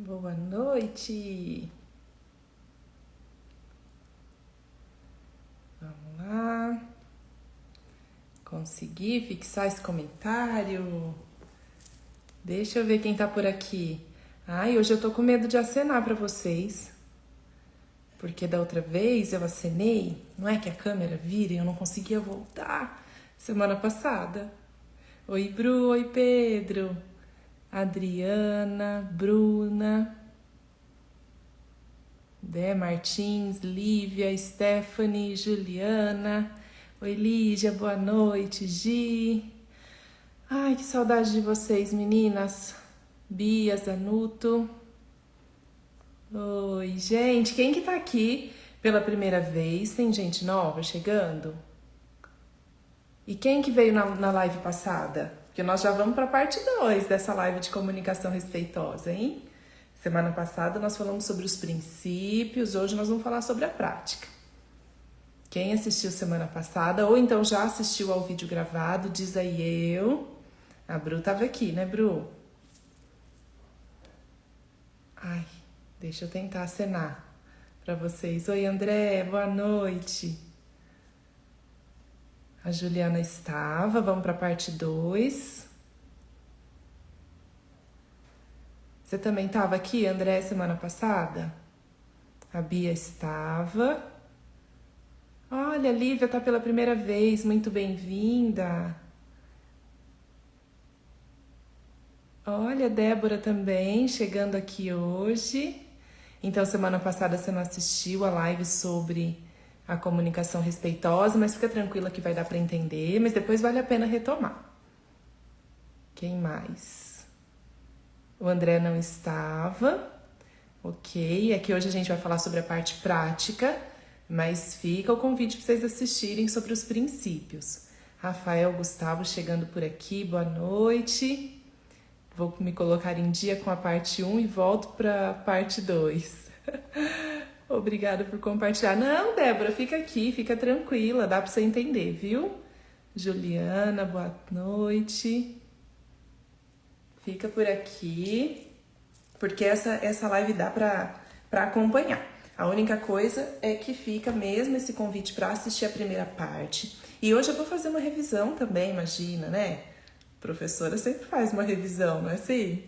Boa noite. Vamos lá. Consegui fixar esse comentário. Deixa eu ver quem tá por aqui. Ai, hoje eu tô com medo de acenar pra vocês. Porque da outra vez eu acenei, não é que a câmera vira e eu não conseguia voltar semana passada. Oi, Bru, oi, Pedro. Adriana, Bruna, Dé Martins, Lívia, Stephanie, Juliana. Oi, Lígia, boa noite, Gi. Ai, que saudade de vocês, meninas. Bia, Zanuto. Oi, gente, quem que tá aqui pela primeira vez? Tem gente nova chegando? E quem que veio na live passada? Porque nós já vamos para a parte 2 dessa live de comunicação respeitosa, hein? Semana passada nós falamos sobre os princípios, hoje nós vamos falar sobre a prática. Quem assistiu semana passada, ou então já assistiu ao vídeo gravado, diz aí eu. A Bru tava aqui, né, Bru? Ai, deixa eu tentar acenar para vocês. Oi, André, boa noite. A Juliana estava, vamos para a parte 2. Você também estava aqui, André, semana passada? A Bia estava. Olha, a Lívia está pela primeira vez, muito bem-vinda. Olha, a Débora também, chegando aqui hoje. Então, semana passada você não assistiu a live sobre a comunicação respeitosa, mas fica tranquila que vai dar para entender, mas depois vale a pena retomar. Quem mais? O André não estava, ok, é que hoje a gente vai falar sobre a parte prática, mas fica o convite para vocês assistirem sobre os princípios. Rafael, Gustavo chegando por aqui, boa noite. Vou me colocar em dia com a parte 1 e volto para a parte 2. Obrigada por compartilhar. Não, Débora, fica aqui, fica tranquila, dá para você entender, viu? Juliana, boa noite. Fica por aqui, porque essa live dá para acompanhar. A única coisa é que fica mesmo esse convite para assistir a primeira parte. E hoje eu vou fazer uma revisão também, imagina, né? A professora sempre faz uma revisão, não é assim?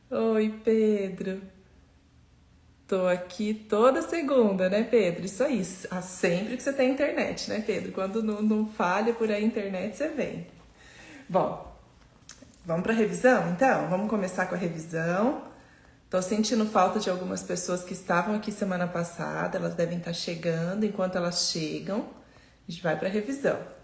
Oi, Pedro. Tô aqui toda segunda, né, Pedro? Isso aí, sempre que você tem internet, né, Pedro? Quando não falha por aí a internet, você vem. Bom, vamos para a revisão, então? Vamos começar com a revisão. Tô sentindo falta de algumas pessoas que estavam aqui semana passada, elas devem estar chegando. Enquanto elas chegam, a gente vai para a revisão.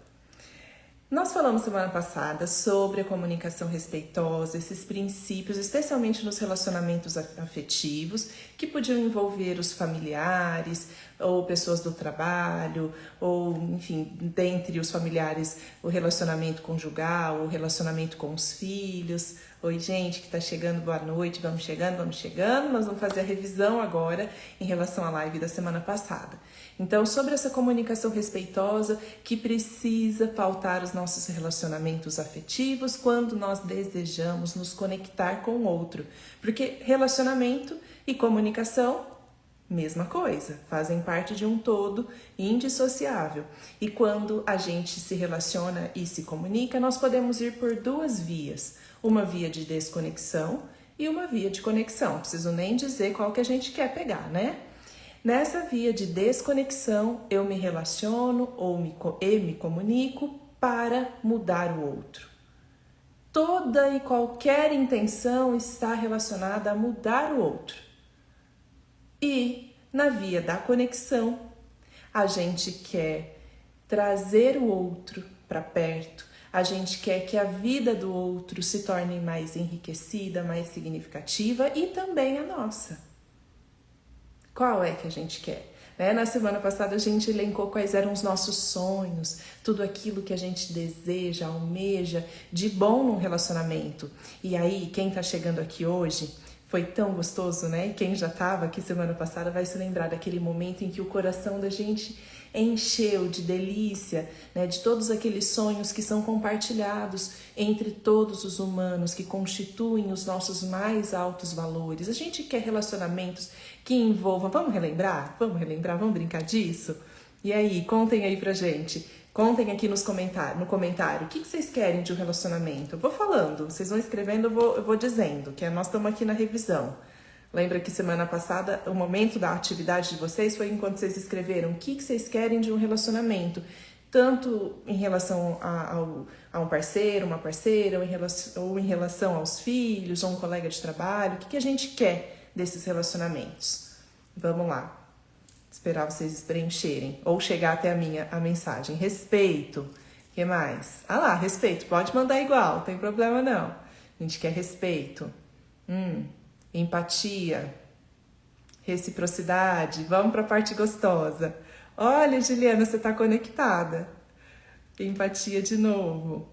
Nós falamos semana passada sobre a comunicação respeitosa, esses princípios, especialmente nos relacionamentos afetivos, que podiam envolver os familiares, ou pessoas do trabalho, ou, enfim, dentre os familiares, o relacionamento conjugal, o relacionamento com os filhos. Oi, gente que tá chegando, boa noite, vamos chegando. Nós vamos fazer a revisão agora em relação à live da semana passada. Então, sobre essa comunicação respeitosa que precisa pautar os nossos relacionamentos afetivos quando nós desejamos nos conectar com o outro. Porque relacionamento e comunicação, mesma coisa, fazem parte de um todo indissociável. E quando a gente se relaciona e se comunica, nós podemos ir por duas vias. Uma via de desconexão e uma via de conexão. Não preciso nem dizer qual que a gente quer pegar, né? Nessa via de desconexão, eu me relaciono e me comunico para mudar o outro. Toda e qualquer intenção está relacionada a mudar o outro. E na via da conexão, a gente quer trazer o outro para perto, a gente quer que a vida do outro se torne mais enriquecida, mais significativa e também a nossa. Qual é que a gente quer? Na semana passada a gente elencou quais eram os nossos sonhos, tudo aquilo que a gente deseja, almeja de bom num relacionamento. E aí, quem tá chegando aqui hoje, foi tão gostoso, né? E quem já tava aqui semana passada vai se lembrar daquele momento em que o coração da gente encheu de delícia, né, de todos aqueles sonhos que são compartilhados entre todos os humanos, que constituem os nossos mais altos valores. A gente quer relacionamentos que envolvam... Vamos relembrar? Vamos brincar disso? E aí, contem aí pra gente. Contem aqui no comentário, o que vocês querem de um relacionamento? Eu vou falando, vocês vão escrevendo, eu vou dizendo, que nós estamos aqui na revisão. Lembra que semana passada, o momento da atividade de vocês foi enquanto vocês escreveram o que vocês querem de um relacionamento, tanto em relação a um parceiro, uma parceira, ou em relação aos filhos, ou um colega de trabalho, o que a gente quer desses relacionamentos? Vamos lá. Esperar vocês preencherem ou chegar até a mensagem. Respeito. O que mais? Ah lá, respeito. Pode mandar igual, não tem problema não. A gente quer respeito. Empatia. Reciprocidade. Vamos para a parte gostosa. Olha, Juliana, você está conectada. Empatia de novo.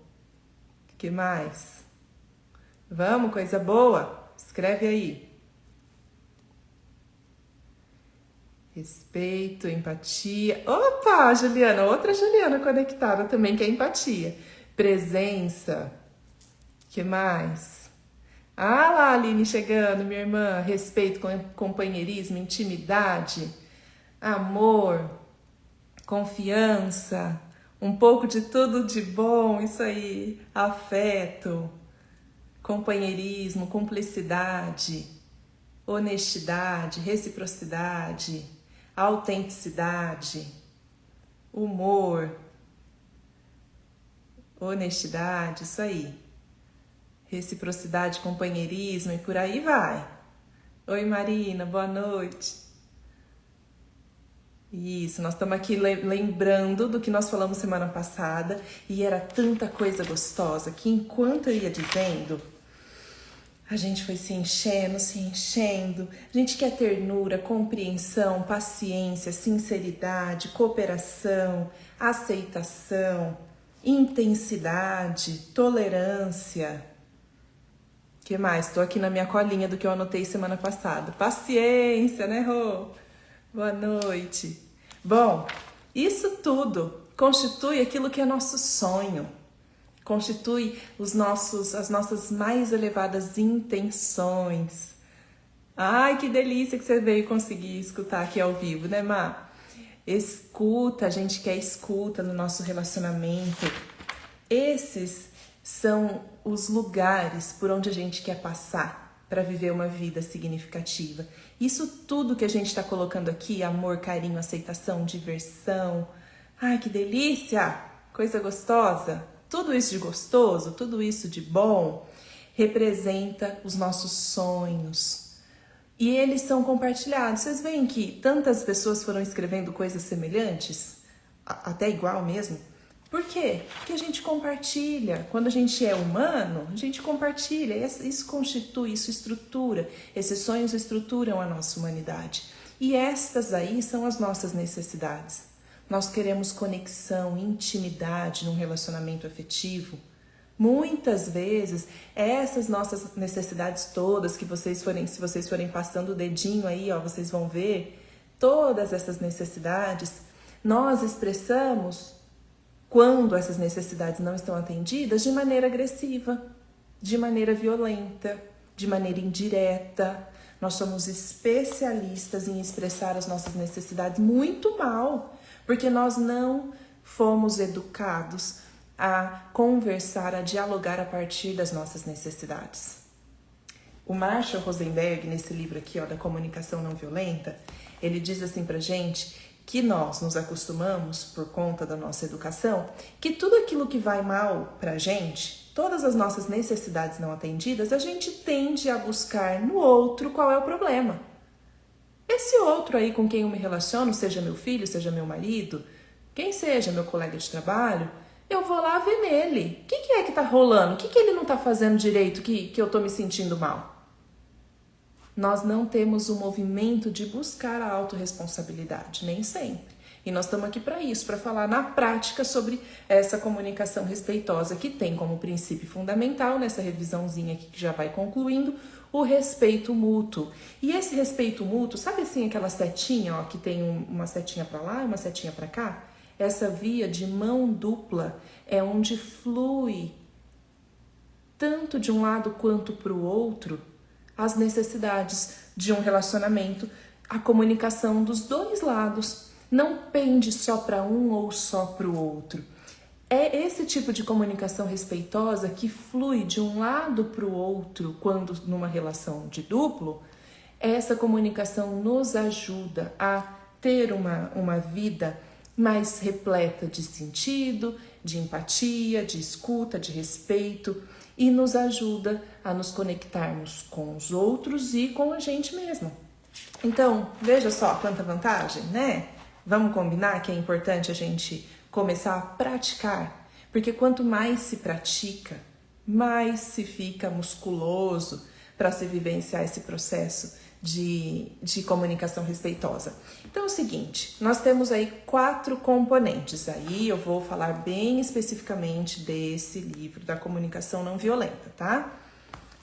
O que mais? Vamos, coisa boa? Escreve aí. Respeito, empatia. Opa, Juliana, outra Juliana conectada também, que é empatia. Presença. Que mais? Ah lá, Aline chegando, minha irmã. Respeito, companheirismo, intimidade, amor, confiança, um pouco de tudo de bom, isso aí. Afeto, companheirismo, cumplicidade, honestidade, reciprocidade, autenticidade, humor, honestidade, isso aí. Reciprocidade, companheirismo e por aí vai. Oi, Marina, boa noite. Isso, nós estamos aqui lembrando do que nós falamos semana passada e era tanta coisa gostosa que enquanto eu ia dizendo, a gente foi se enchendo. A gente quer ternura, compreensão, paciência, sinceridade, cooperação, aceitação, intensidade, tolerância. O que mais? Estou aqui na minha colinha do que eu anotei semana passada. Paciência, né, Rô? Boa noite. Bom, isso tudo constitui aquilo que é nosso sonho. Constitui as nossas mais elevadas intenções. Ai, que delícia que você veio conseguir escutar aqui ao vivo, né, Má? Escuta, a gente quer escuta no nosso relacionamento. Esses são os lugares por onde a gente quer passar para viver uma vida significativa. Isso tudo que a gente está colocando aqui, amor, carinho, aceitação, diversão. Ai, que delícia! Coisa gostosa. Tudo isso de gostoso, tudo isso de bom, representa os nossos sonhos. E eles são compartilhados. Vocês veem que tantas pessoas foram escrevendo coisas semelhantes? Até igual mesmo? Por quê? Porque a gente compartilha. Quando a gente é humano, a gente compartilha. Isso constitui, isso estrutura. Esses sonhos estruturam a nossa humanidade. E estas aí são as nossas necessidades. Nós queremos conexão, intimidade num relacionamento afetivo. Muitas vezes, essas nossas necessidades todas que se vocês forem passando o dedinho aí, ó, vocês vão ver, todas essas necessidades, nós expressamos, quando essas necessidades não estão atendidas, de maneira agressiva, de maneira violenta, de maneira indireta. Nós somos especialistas em expressar as nossas necessidades muito mal, porque nós não fomos educados a conversar, a dialogar a partir das nossas necessidades. O Marshall Rosenberg, nesse livro aqui, ó, da comunicação não violenta, ele diz assim pra gente que nós nos acostumamos, por conta da nossa educação, que tudo aquilo que vai mal pra gente, todas as nossas necessidades não atendidas, a gente tende a buscar no outro qual é o problema. Esse outro aí com quem eu me relaciono, seja meu filho, seja meu marido, quem seja meu colega de trabalho, eu vou lá ver nele. O que é que tá rolando? O que ele não tá fazendo direito que eu tô me sentindo mal? Nós não temos o movimento de buscar a autorresponsabilidade, nem sempre. E nós estamos aqui para isso, para falar na prática sobre essa comunicação respeitosa que tem como princípio fundamental, nessa revisãozinha aqui que já vai concluindo, o respeito mútuo. E esse respeito mútuo, sabe assim aquela setinha, ó, que tem uma setinha para lá e uma setinha para cá? Essa via de mão dupla é onde flui tanto de um lado quanto para o outro as necessidades de um relacionamento, a comunicação dos dois lados. Não pende só para um ou só para o outro. É esse tipo de comunicação respeitosa que flui de um lado para o outro quando numa relação de duplo. Essa comunicação nos ajuda a ter uma vida mais repleta de sentido, de empatia, de escuta, de respeito e nos ajuda a nos conectarmos com os outros e com a gente mesma. Então, veja só quanta vantagem, né? Vamos combinar que é importante a gente começar a praticar, porque quanto mais se pratica, mais se fica musculoso para se vivenciar esse processo de comunicação respeitosa. Então é o seguinte, nós temos aí 4 componentes, aí eu vou falar bem especificamente desse livro da comunicação não violenta, tá?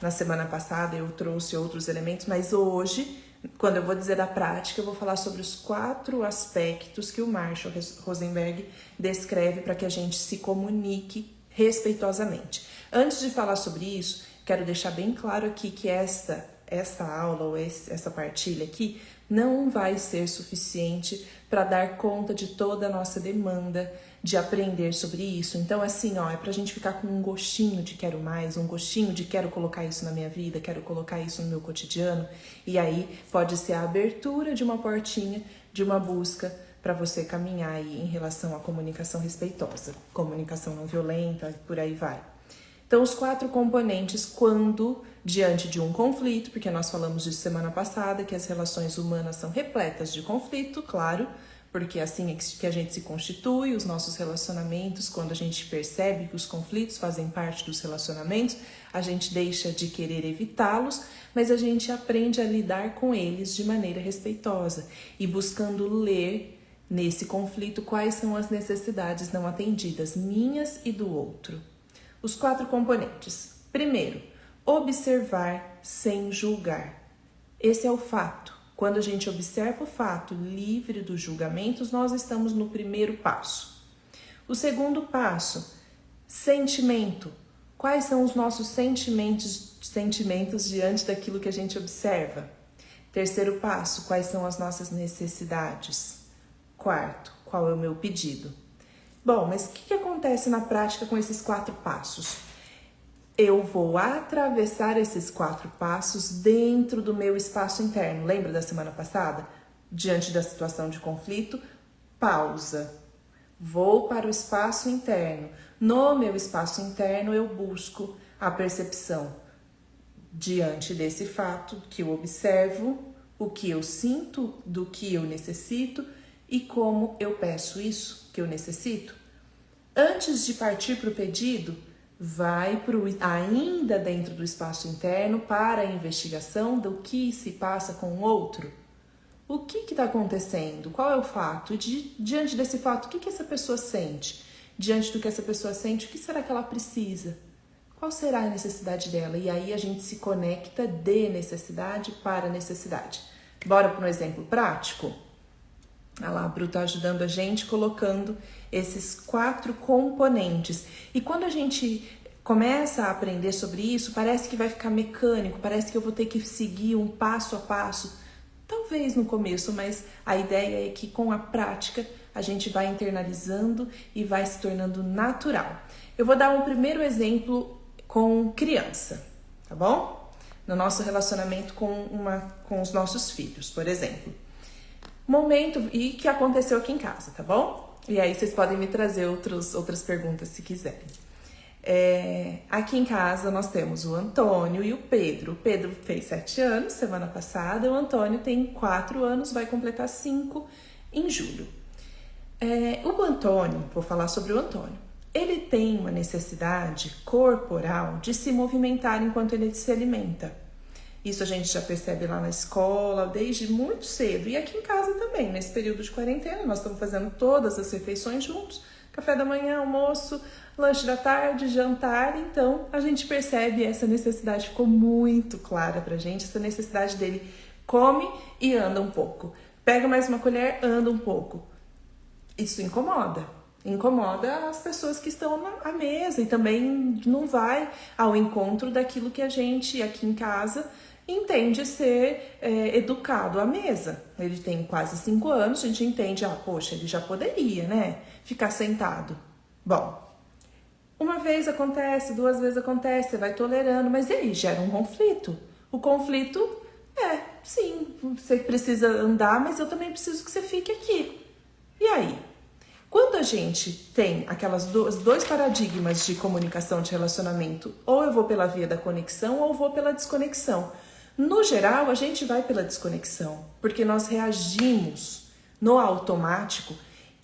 Na semana passada eu trouxe outros elementos, mas hoje, quando eu vou dizer da prática, eu vou falar sobre os 4 aspectos que o Marshall Rosenberg descreve para que a gente se comunique respeitosamente. Antes de falar sobre isso, quero deixar bem claro aqui que essa aula ou essa partilha aqui não vai ser suficiente para dar conta de toda a nossa demanda de aprender sobre isso. Então, assim, ó, é pra gente ficar com um gostinho de quero mais, um gostinho de quero colocar isso na minha vida, quero colocar isso no meu cotidiano. E aí pode ser a abertura de uma portinha, de uma busca para você caminhar aí em relação à comunicação respeitosa, comunicação não violenta, por aí vai. Então, os 4 componentes quando diante de um conflito, porque nós falamos disso semana passada, que as relações humanas são repletas de conflito, claro, porque assim é que a gente se constitui, os nossos relacionamentos, quando a gente percebe que os conflitos fazem parte dos relacionamentos, a gente deixa de querer evitá-los, mas a gente aprende a lidar com eles de maneira respeitosa e buscando ler nesse conflito quais são as necessidades não atendidas, minhas e do outro. Os 4 componentes. Primeiro, observar sem julgar. Esse é o fato. Quando a gente observa o fato livre dos julgamentos, nós estamos no primeiro passo. O segundo passo, sentimento. Quais são os nossos sentimentos diante daquilo que a gente observa? Terceiro passo, quais são as nossas necessidades? Quarto, qual é o meu pedido? Bom, mas o que acontece na prática com esses 4 passos? Eu vou atravessar esses 4 passos dentro do meu espaço interno. Lembra da semana passada? Diante da situação de conflito, pausa. Vou para o espaço interno. No meu espaço interno, eu busco a percepção diante desse fato que eu observo, o que eu sinto, do que eu necessito e como eu peço isso que eu necessito. Antes de partir para o pedido, vai ainda dentro do espaço interno para a investigação do que se passa com o outro. O que está acontecendo? Qual é o fato? E diante desse fato, o que essa pessoa sente? Diante do que essa pessoa sente, o que será que ela precisa? Qual será a necessidade dela? E aí a gente se conecta de necessidade para necessidade. Bora para um exemplo prático? Olha lá, a Bru está ajudando a gente colocando esses 4 componentes. E quando a gente começa a aprender sobre isso, parece que vai ficar mecânico, parece que eu vou ter que seguir um passo a passo. Talvez no começo, mas a ideia é que com a prática a gente vai internalizando e vai se tornando natural. Eu vou dar um primeiro exemplo com criança, tá bom? No nosso relacionamento com os nossos filhos, por exemplo. Momento e que aconteceu aqui em casa, tá bom? E aí vocês podem me trazer outras perguntas se quiserem. Aqui em casa nós temos o Antônio e o Pedro. O Pedro fez 7 anos semana passada, o Antônio tem 4 anos, vai completar 5 em julho. O Antônio, vou falar sobre o Antônio. Ele tem uma necessidade corporal de se movimentar enquanto ele se alimenta. Isso a gente já percebe lá na escola, desde muito cedo. E aqui em casa também, nesse período de quarentena, nós estamos fazendo todas as refeições juntos. café da manhã, almoço, lanche da tarde, jantar. Então a gente percebe essa necessidade, ficou muito clara pra gente, essa necessidade dele come e anda um pouco. Pega mais uma colher, anda um pouco. Isso incomoda as pessoas que estão à mesa e também não vai ao encontro daquilo que a gente aqui em casa entende ser educado à mesa. Ele tem quase 5 anos, a gente entende, poxa, ele já poderia, né, ficar sentado. Bom, uma vez acontece, 2 vezes acontece, você vai tolerando, mas aí gera um conflito. O conflito sim, você precisa andar, mas eu também preciso que você fique aqui. E aí? Quando a gente tem aquelas dois paradigmas de comunicação, de relacionamento, ou eu vou pela via da conexão ou eu vou pela desconexão. No geral, a gente vai pela desconexão, porque nós reagimos no automático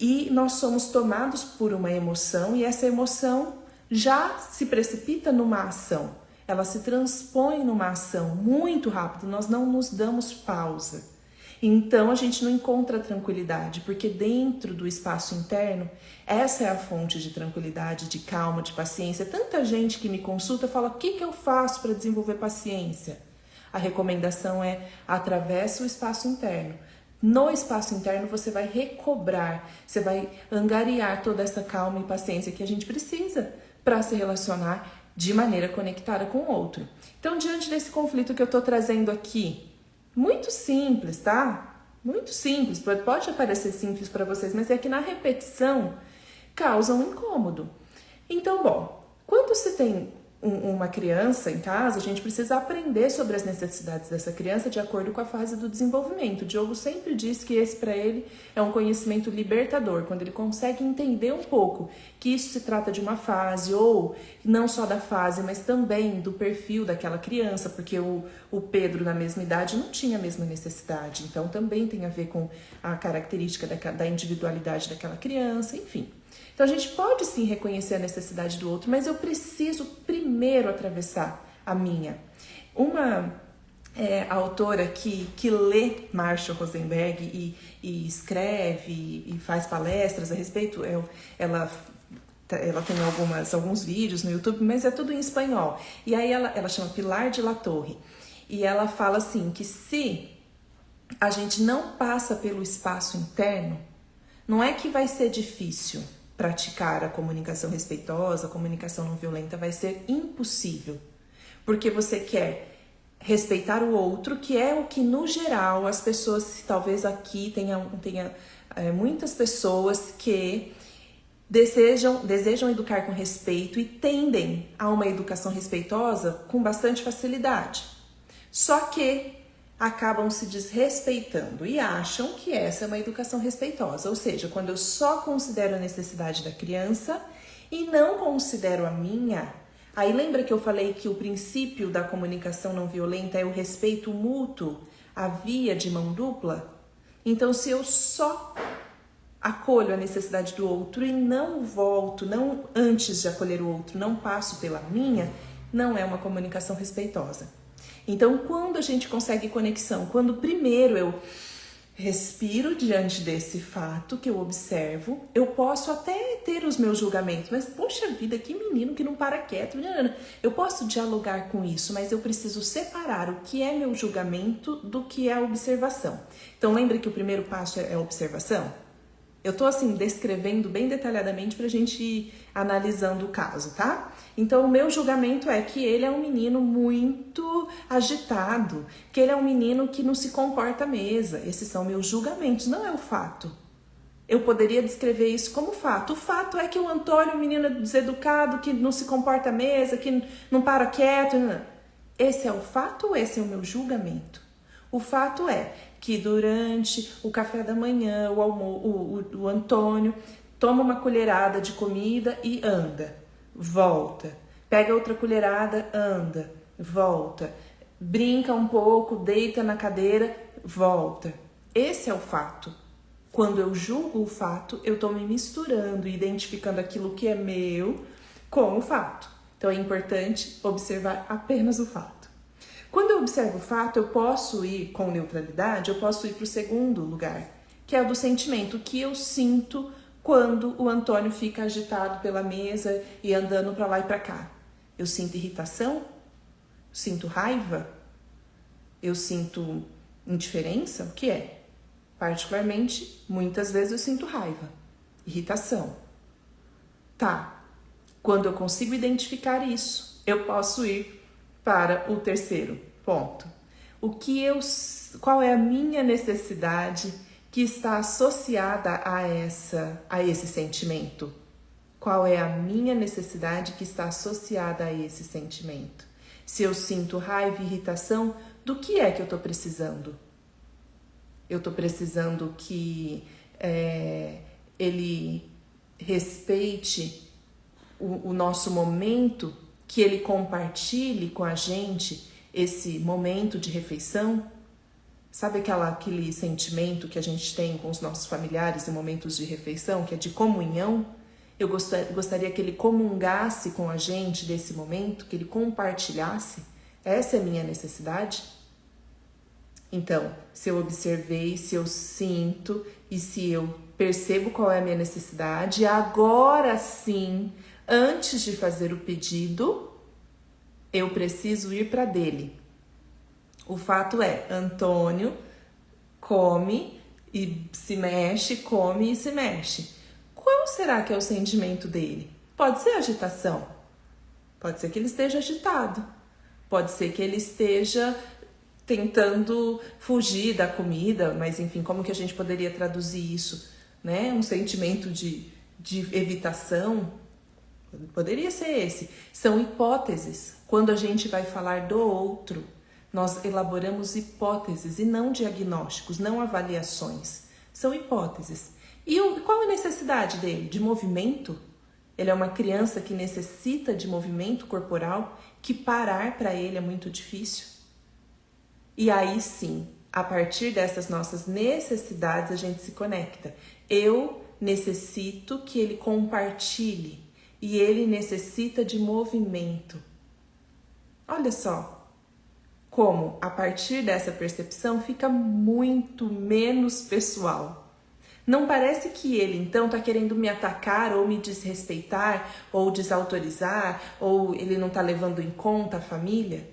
e nós somos tomados por uma emoção e essa emoção já se precipita numa ação. Ela se transpõe numa ação muito rápido, nós não nos damos pausa. Então a gente não encontra tranquilidade, porque dentro do espaço interno, essa é a fonte de tranquilidade, de calma, de paciência. Tanta gente que me consulta fala, o que eu faço para desenvolver paciência? A recomendação é, atravessa o espaço interno. No espaço interno você vai recobrar, você vai angariar toda essa calma e paciência que a gente precisa para se relacionar de maneira conectada com o outro. Então, diante desse conflito que eu estou trazendo aqui, muito simples, tá? Muito simples, pode parecer simples para vocês, mas é que na repetição causa um incômodo. Então, bom, quando se tem uma criança em casa, a gente precisa aprender sobre as necessidades dessa criança de acordo com a fase do desenvolvimento. O Diogo sempre diz que esse para ele é um conhecimento libertador, quando ele consegue entender um pouco que isso se trata de uma fase, ou não só da fase, mas também do perfil daquela criança, porque o Pedro na mesma idade não tinha a mesma necessidade, então também tem a ver com a característica da individualidade daquela criança, enfim. Então a gente pode sim reconhecer a necessidade do outro, mas eu preciso primeiro atravessar a minha. Uma autora que lê Marshall Rosenberg e escreve e faz palestras a respeito, ela tem alguns vídeos no YouTube, mas é tudo em espanhol. E aí ela chama Pilar de la Torre. E ela fala assim, que se a gente não passa pelo espaço interno, não é que vai ser difícil praticar a comunicação respeitosa, a comunicação não violenta, vai ser impossível. Porque você quer respeitar o outro, que é o que no geral as pessoas, talvez aqui tenha muitas pessoas que desejam educar com respeito e tendem a uma educação respeitosa com bastante facilidade. Só que acabam se desrespeitando e acham que essa é uma educação respeitosa. Ou seja, quando eu só considero a necessidade da criança e não considero a minha, aí lembra que eu falei que o princípio da comunicação não violenta é o respeito mútuo, a via de mão dupla? Então, se eu só acolho a necessidade do outro e não volto, não antes de acolher o outro, não passo pela minha, não é uma comunicação respeitosa. Então, quando a gente consegue conexão, quando primeiro eu respiro diante desse fato que eu observo, eu posso até ter os meus julgamentos, mas poxa vida, que menino que não para quieto, eu posso dialogar com isso, mas eu preciso separar o que é meu julgamento do que é a observação. Então, lembra que o primeiro passo é a observação? Eu tô assim, descrevendo bem detalhadamente pra gente ir analisando o caso, tá? Então, o meu julgamento é que ele é um menino muito agitado, que ele é um menino que não se comporta à mesa. Esses são meus julgamentos, não é o fato. Eu poderia descrever isso como fato. O fato é que o Antônio é um menino deseducado, que não se comporta à mesa, que não para quieto. Não. Esse é o fato ou esse é o meu julgamento? O fato é que durante o café da manhã, o Antônio toma uma colherada de comida e anda, volta. Pega outra colherada, anda, volta. Brinca um pouco, deita na cadeira, volta. Esse é o fato. Quando eu julgo o fato, eu estou me misturando e identificando aquilo que é meu com o fato. Então é importante observar apenas o fato. Quando eu observo o fato, eu posso ir com neutralidade, eu posso ir para o segundo lugar, que é o do sentimento, o que eu sinto quando o Antônio fica agitado pela mesa e andando para lá e para cá? Eu sinto irritação? Sinto raiva? Eu sinto indiferença? O que é? Particularmente, muitas vezes eu sinto raiva, irritação. Tá, quando eu consigo identificar isso, eu posso ir para o terceiro ponto. Qual é a minha necessidade que está associada a esse sentimento? Qual é a minha necessidade que está associada a esse sentimento? Se eu sinto raiva e irritação, do que é que eu estou precisando? Eu estou precisando que ele respeite o nosso momento, que ele compartilhe com a gente esse momento de refeição. Sabe aquele sentimento que a gente tem com os nossos familiares em momentos de refeição, que é de comunhão? Eu gostaria que ele comungasse com a gente desse momento, que ele compartilhasse. Essa é a minha necessidade. Então, se eu observei, se eu sinto e se eu percebo qual é a minha necessidade, agora sim, antes de fazer o pedido, eu preciso ir para dele. O fato é, Antônio come e se mexe, come e se mexe. Qual será que é o sentimento dele? Pode ser agitação. Pode ser que ele esteja agitado. Pode ser que ele esteja tentando fugir da comida, mas enfim, como que a gente poderia traduzir isso, né? Um sentimento de evitação, poderia ser esse. São hipóteses. Quando a gente vai falar do outro, nós elaboramos hipóteses e não diagnósticos, não avaliações. São hipóteses. E qual a necessidade dele? De movimento? Ele é uma criança que necessita de movimento corporal, que parar para ele é muito difícil. E aí sim, a partir dessas nossas necessidades, a gente se conecta. Eu necessito que ele compartilhe e ele necessita de movimento. Olha só como, a partir dessa percepção, fica muito menos pessoal. Não parece que ele, então, está querendo me atacar ou me desrespeitar ou desautorizar ou ele não está levando em conta a família?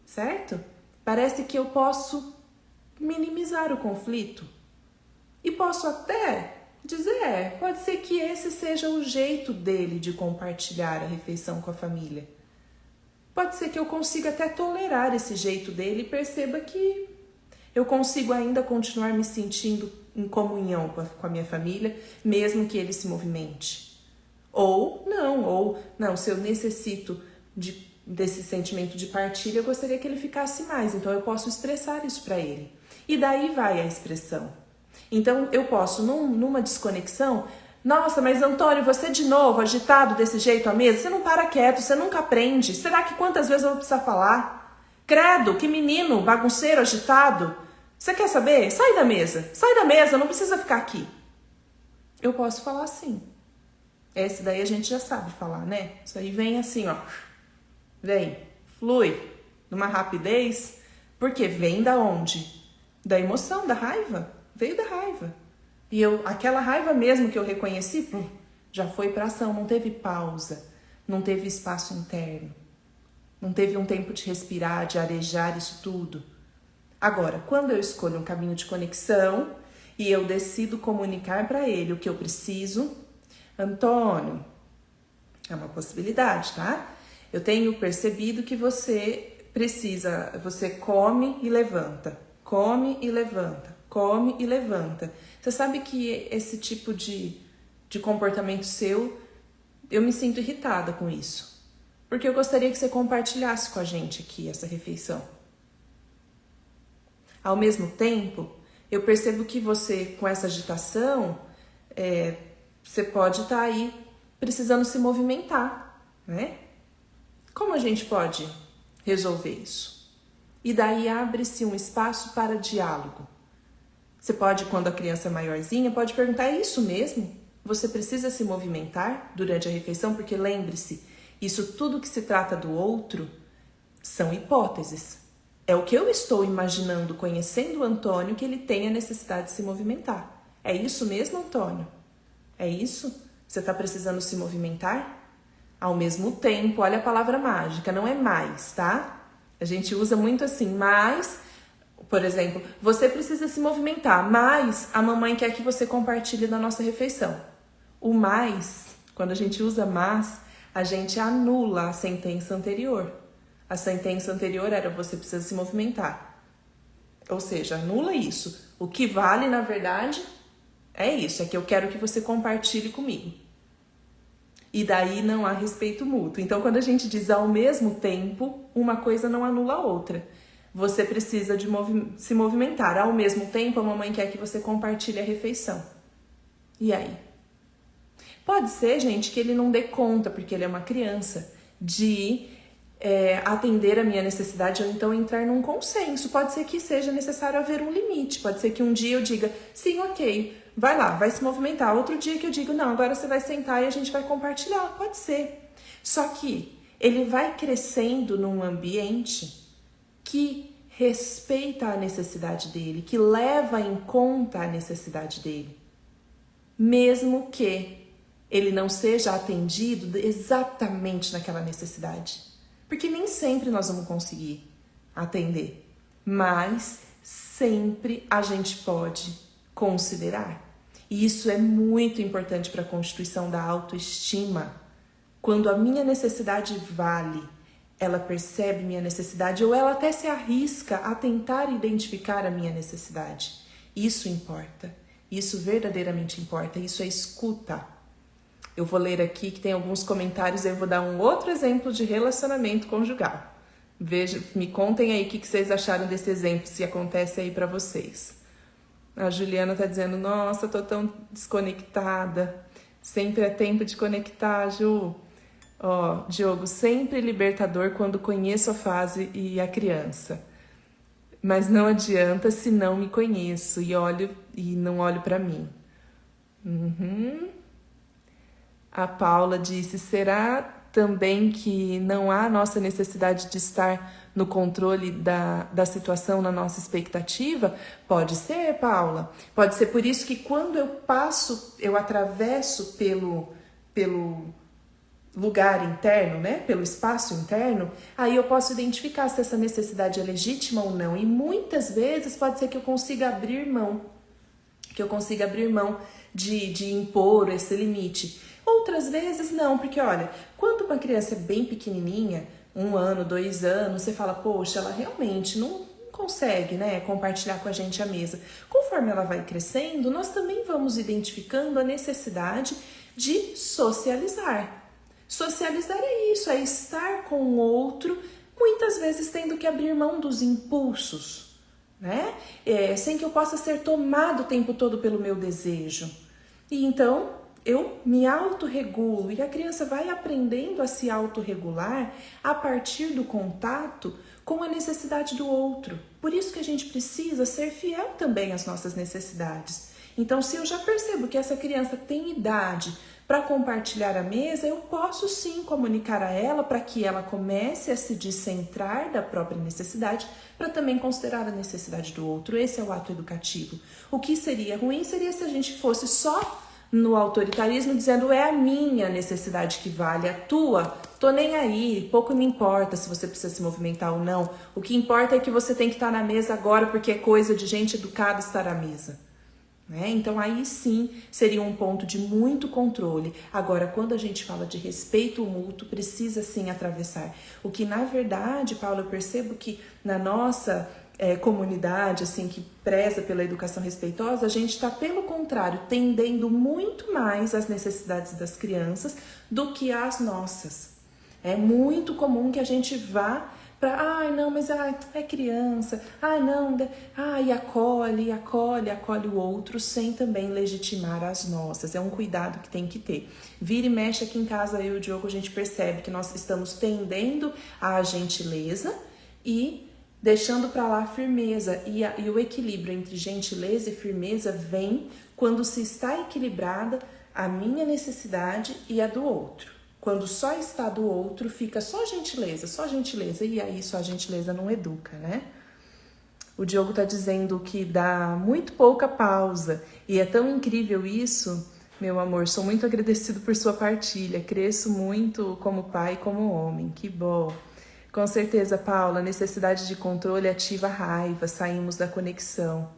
Certo? Parece que eu posso minimizar o conflito e posso até dizer, pode ser que esse seja o jeito dele de compartilhar a refeição com a família. Pode ser que eu consiga até tolerar esse jeito dele e perceba que eu consigo ainda continuar me sentindo em comunhão com a minha família, mesmo que ele se movimente. Ou não, se eu necessito desse sentimento de partilha, eu gostaria que ele ficasse mais, então eu posso expressar isso para ele. E daí vai a expressão. Então eu posso, numa desconexão, nossa, mas Antônio, você de novo agitado desse jeito à mesa, você não para quieto, você nunca aprende. Será que quantas vezes eu vou precisar falar? Credo, que menino bagunceiro, agitado. Você quer saber? Sai da mesa, não precisa ficar aqui. Eu posso falar assim. Esse daí a gente já sabe falar, né? Isso aí vem assim, ó. Vem, flui, numa rapidez, porque vem da onde? Da emoção, da raiva. Veio da raiva. E aquela raiva mesmo que eu reconheci, já foi para ação, não teve pausa, não teve espaço interno, não teve um tempo de respirar, de arejar isso tudo. Agora, quando eu escolho um caminho de conexão e eu decido comunicar para ele o que eu preciso, Antônio, é uma possibilidade, tá? Eu tenho percebido que você come e levanta, come e levanta, come e levanta. Você sabe que esse tipo de comportamento seu, eu me sinto irritada com isso. Porque eu gostaria que você compartilhasse com a gente aqui essa refeição. Ao mesmo tempo, eu percebo que você, com essa agitação, você pode estar aí precisando se movimentar, né? Como a gente pode resolver isso? E daí abre-se um espaço para diálogo. Você pode, quando a criança é maiorzinha, pode perguntar, é isso mesmo? Você precisa se movimentar durante a refeição? Porque lembre-se, isso tudo que se trata do outro são hipóteses. É o que eu estou imaginando, conhecendo o Antônio, que ele tem a necessidade de se movimentar. É isso mesmo, Antônio? É isso? Você está precisando se movimentar? Ao mesmo tempo, olha a palavra mágica, não é mais, tá? A gente usa muito assim, mas, por exemplo, você precisa se movimentar, mas a mamãe quer que você compartilhe da nossa refeição. O mais, quando a gente usa mas, a gente anula a sentença anterior. A sentença anterior era você precisa se movimentar. Ou seja, anula isso. O que vale, na verdade, é isso, é que eu quero que você compartilhe comigo. E daí não há respeito mútuo. Então, quando a gente diz ao mesmo tempo, uma coisa não anula a outra. Você precisa de se movimentar. Ao mesmo tempo, a mamãe quer que você compartilhe a refeição. E aí? Pode ser, gente, que ele não dê conta, porque ele é uma criança, de atender a minha necessidade ou então entrar num consenso. Pode ser que seja necessário haver um limite. Pode ser que um dia eu diga, sim, ok, vai lá, vai se movimentar. Outro dia que eu digo, não, agora você vai sentar e a gente vai compartilhar. Pode ser. Só que ele vai crescendo num ambiente que respeita a necessidade dele, que leva em conta a necessidade dele. Mesmo que ele não seja atendido exatamente naquela necessidade. Porque nem sempre nós vamos conseguir atender, mas sempre a gente pode considerar. E isso é muito importante para a constituição da autoestima. Quando a minha necessidade vale, ela percebe minha necessidade ou ela até se arrisca a tentar identificar a minha necessidade. Isso importa. Isso verdadeiramente importa. Isso é escuta. Eu vou ler aqui que tem alguns comentários, eu vou dar um outro exemplo de relacionamento conjugal. Me contem aí o que vocês acharam desse exemplo, se acontece aí pra vocês. A Juliana tá dizendo, nossa, tô tão desconectada. Sempre é tempo de conectar, Ju. Ó, Diogo, sempre libertador quando conheço a fase e a criança. Mas não adianta se não me conheço e não olho pra mim. A Paula disse, será também que não há nossa necessidade de estar no controle da situação, na nossa expectativa? Pode ser, Paula. Pode ser por isso que quando eu atravesso pelo lugar interno, né? Pelo espaço interno, aí eu posso identificar se essa necessidade é legítima ou não. E muitas vezes pode ser que eu consiga abrir mão. De impor esse limite. Outras vezes não, porque olha, quando uma criança é bem pequenininha, 1 ano, 2 anos, você fala, poxa, ela realmente não consegue, né, compartilhar com a gente a mesa. Conforme ela vai crescendo, nós também vamos identificando a necessidade de socializar. Socializar é isso, é estar com o outro, muitas vezes tendo que abrir mão dos impulsos, né? Sem que eu possa ser tomado o tempo todo pelo meu desejo. E então eu me autorregulo e a criança vai aprendendo a se autorregular a partir do contato com a necessidade do outro. Por isso que a gente precisa ser fiel também às nossas necessidades. Então, se eu já percebo que essa criança tem idade para compartilhar a mesa, eu posso sim comunicar a ela para que ela comece a se descentrar da própria necessidade para também considerar a necessidade do outro. Esse é o ato educativo. O que seria ruim seria se a gente fosse só no autoritarismo dizendo é a minha necessidade que vale, a tua, tô nem aí, pouco me importa se você precisa se movimentar ou não. O que importa é que você tem que estar na mesa agora porque é coisa de gente educada estar à mesa. Né? Então aí sim seria um ponto de muito controle. Agora, quando a gente fala de respeito mútuo, precisa sim atravessar. O que na verdade, Paulo, eu percebo que na nossa comunidade, assim, que preza pela educação respeitosa, a gente está, pelo contrário, tendendo muito mais às necessidades das crianças do que às nossas. É muito comum que a gente vá para, não, mas é criança, não, e acolhe o outro sem também legitimar as nossas. É um cuidado que tem que ter. Vira e mexe aqui em casa, eu e o Diogo, a gente percebe que nós estamos tendendo à gentileza e deixando para lá a firmeza. E o equilíbrio entre gentileza e firmeza vem quando se está equilibrada a minha necessidade e a do outro. Quando só está do outro, fica só gentileza, e aí só gentileza não educa, né? O Diogo tá dizendo que dá muito pouca pausa, e é tão incrível isso, Meu amor, sou muito agradecido por sua partilha. Cresço muito como pai e como homem. Que bom. Com certeza, Paula, a necessidade de controle ativa a raiva. Saímos da conexão.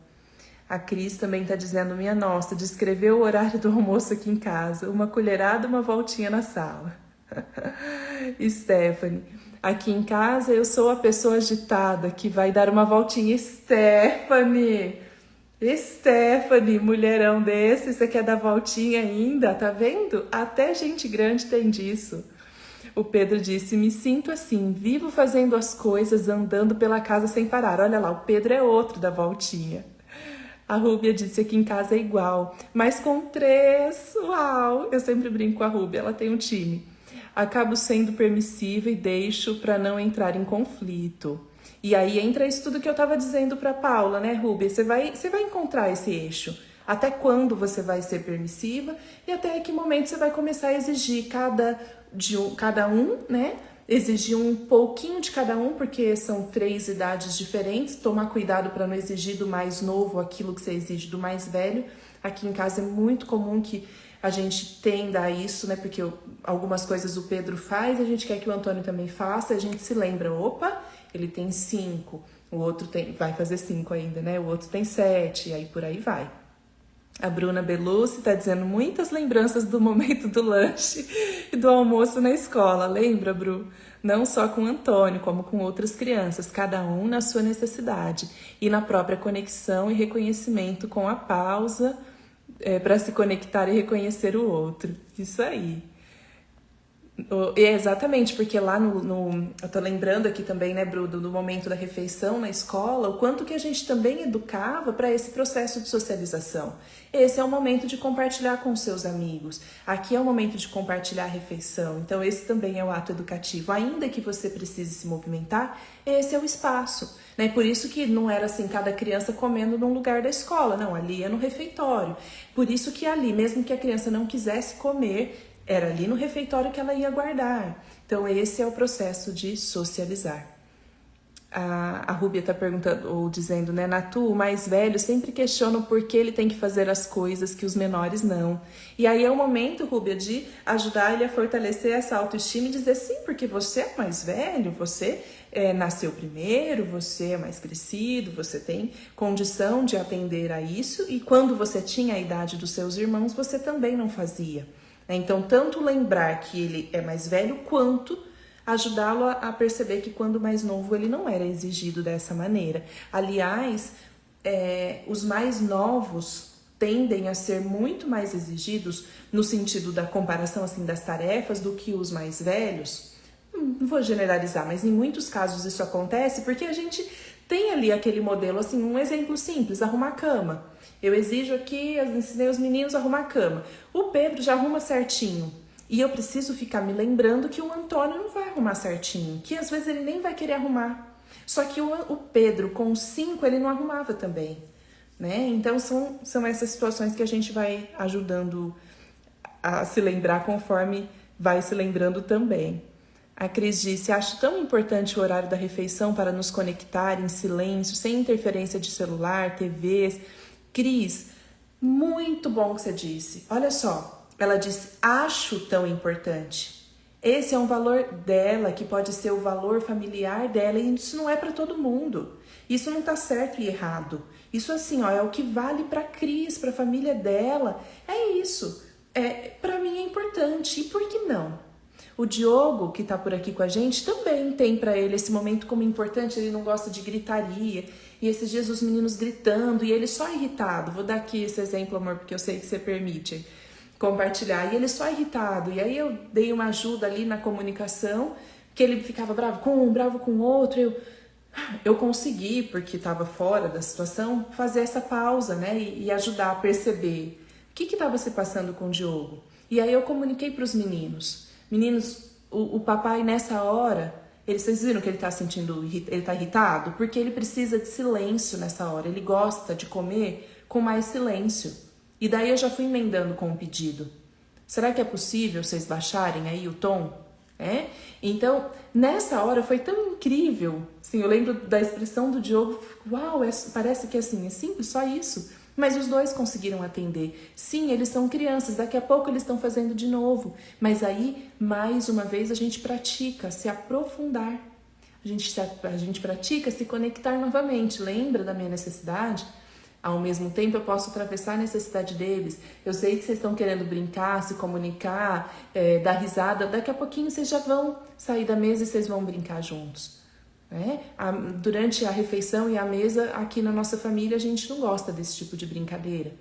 A Cris também está dizendo, minha nossa, descreveu o horário do almoço aqui em casa. Uma colherada, uma voltinha na sala. Stephanie, aqui em casa eu sou a pessoa agitada que vai dar uma voltinha. Stephanie, mulherão desse, você quer dar voltinha ainda? Tá vendo? Até gente grande tem disso. O Pedro disse, me sinto assim, vivo fazendo as coisas, andando pela casa sem parar. Olha lá, o Pedro é outro da voltinha. A Rúbia disse, aqui em casa é igual, mas com 3. Uau! Eu sempre brinco com a Rúbia, ela tem um time. Acabo sendo permissiva e deixo para não entrar em conflito. E aí entra isso tudo que eu estava dizendo para Paula, né, Rúbia? Você vai encontrar esse eixo. Até quando você vai ser permissiva e até que momento você vai começar a exigir cada um, né? Exigir um pouquinho de cada um, porque são 3 idades diferentes. Tomar cuidado para não exigir do mais novo aquilo que você exige do mais velho. Aqui em casa é muito comum que a gente tenda a isso, né? Porque algumas coisas o Pedro faz, a gente quer que o Antônio também faça, a gente se lembra, opa, ele tem 5, o outro vai fazer 5 ainda, né? O outro tem 7, e aí por aí vai. A Bruna Belucci tá dizendo muitas lembranças do momento do lanche e do almoço na escola. Lembra, Bru? Não só com o Antônio, como com outras crianças, cada um na sua necessidade e na própria conexão e reconhecimento com a pausa para se conectar e reconhecer o outro. Isso aí. Exatamente, porque lá eu tô lembrando aqui também, né, Bruno, do momento da refeição na escola, o quanto que a gente também educava para esse processo de socialização. Esse é o momento de compartilhar com os seus amigos. Aqui é o momento de compartilhar a refeição. Então esse também é o ato educativo. Ainda que você precise se movimentar, esse é o espaço, né? Por isso que não era assim, cada criança comendo num lugar da escola. Não, ali é no refeitório. Por isso que ali, mesmo que a criança não quisesse comer, era ali no refeitório que ela ia guardar. Então esse é o processo de socializar. A Rúbia está perguntando, ou dizendo, né, Natu, o mais velho sempre questiona por que ele tem que fazer as coisas que os menores não. E aí é o momento, Rúbia, de ajudar ele a fortalecer essa autoestima e dizer, sim, porque você é mais velho, você nasceu primeiro, você é mais crescido, você tem condição de atender a isso, e quando você tinha a idade dos seus irmãos, você também não fazia. Então, tanto lembrar que ele é mais velho, quanto ajudá-lo a perceber que quando mais novo ele não era exigido dessa maneira. Aliás, os mais novos tendem a ser muito mais exigidos no sentido da comparação assim, das tarefas do que os mais velhos. Não vou generalizar, mas em muitos casos isso acontece porque a gente tem ali aquele modelo, assim, um exemplo simples, arrumar a cama. Eu exijo aqui, eu ensinei os meninos a arrumar a cama. O Pedro já arruma certinho. E eu preciso ficar me lembrando que o Antônio não vai arrumar certinho, que às vezes ele nem vai querer arrumar. Só que o Pedro, com 5, ele não arrumava também, né? Então são essas situações que a gente vai ajudando a se lembrar conforme vai se lembrando também. A Cris disse, acho tão importante o horário da refeição para nos conectar em silêncio, sem interferência de celular, TVs. Cris, muito bom que você disse. Olha só, ela disse, acho tão importante. Esse é um valor dela, que pode ser o valor familiar dela, e isso não é para todo mundo. Isso não tá certo e errado. Isso assim, ó, é o que vale para Cris, para a família dela. É isso. Para mim é importante. E por que não? O Diogo, que tá por aqui com a gente, também tem para ele esse momento como importante. Ele não gosta de gritaria. E esses dias os meninos gritando e ele só irritado. Vou dar aqui esse exemplo, amor, porque eu sei que você permite compartilhar. E ele só irritado. E aí eu dei uma ajuda ali na comunicação, que ele ficava bravo com um, bravo com o outro. Eu consegui, porque estava fora da situação, fazer essa pausa, né? E ajudar a perceber o que estava se passando com o Diogo. E aí eu comuniquei para os meninos. Meninos, o papai nessa hora, vocês viram que ele tá ele tá irritado? Porque ele precisa de silêncio nessa hora. Ele gosta de comer com mais silêncio. E daí eu já fui emendando com um pedido. Será que é possível vocês baixarem aí o tom? Então, nessa hora foi tão incrível. Assim, eu lembro da expressão do Diogo. Uau, parece que assim, é simples, só isso. Mas os dois conseguiram atender. Sim, eles são crianças, daqui a pouco eles estão fazendo de novo. Mas aí, mais uma vez, a gente pratica se aprofundar. A gente pratica se conectar novamente. Lembra da minha necessidade? Ao mesmo tempo, eu posso atravessar a necessidade deles. Eu sei que vocês estão querendo brincar, se comunicar, dar risada. Daqui a pouquinho vocês já vão sair da mesa e vocês vão brincar juntos. Durante a refeição e a mesa, aqui na nossa família, a gente não gosta desse tipo de brincadeira.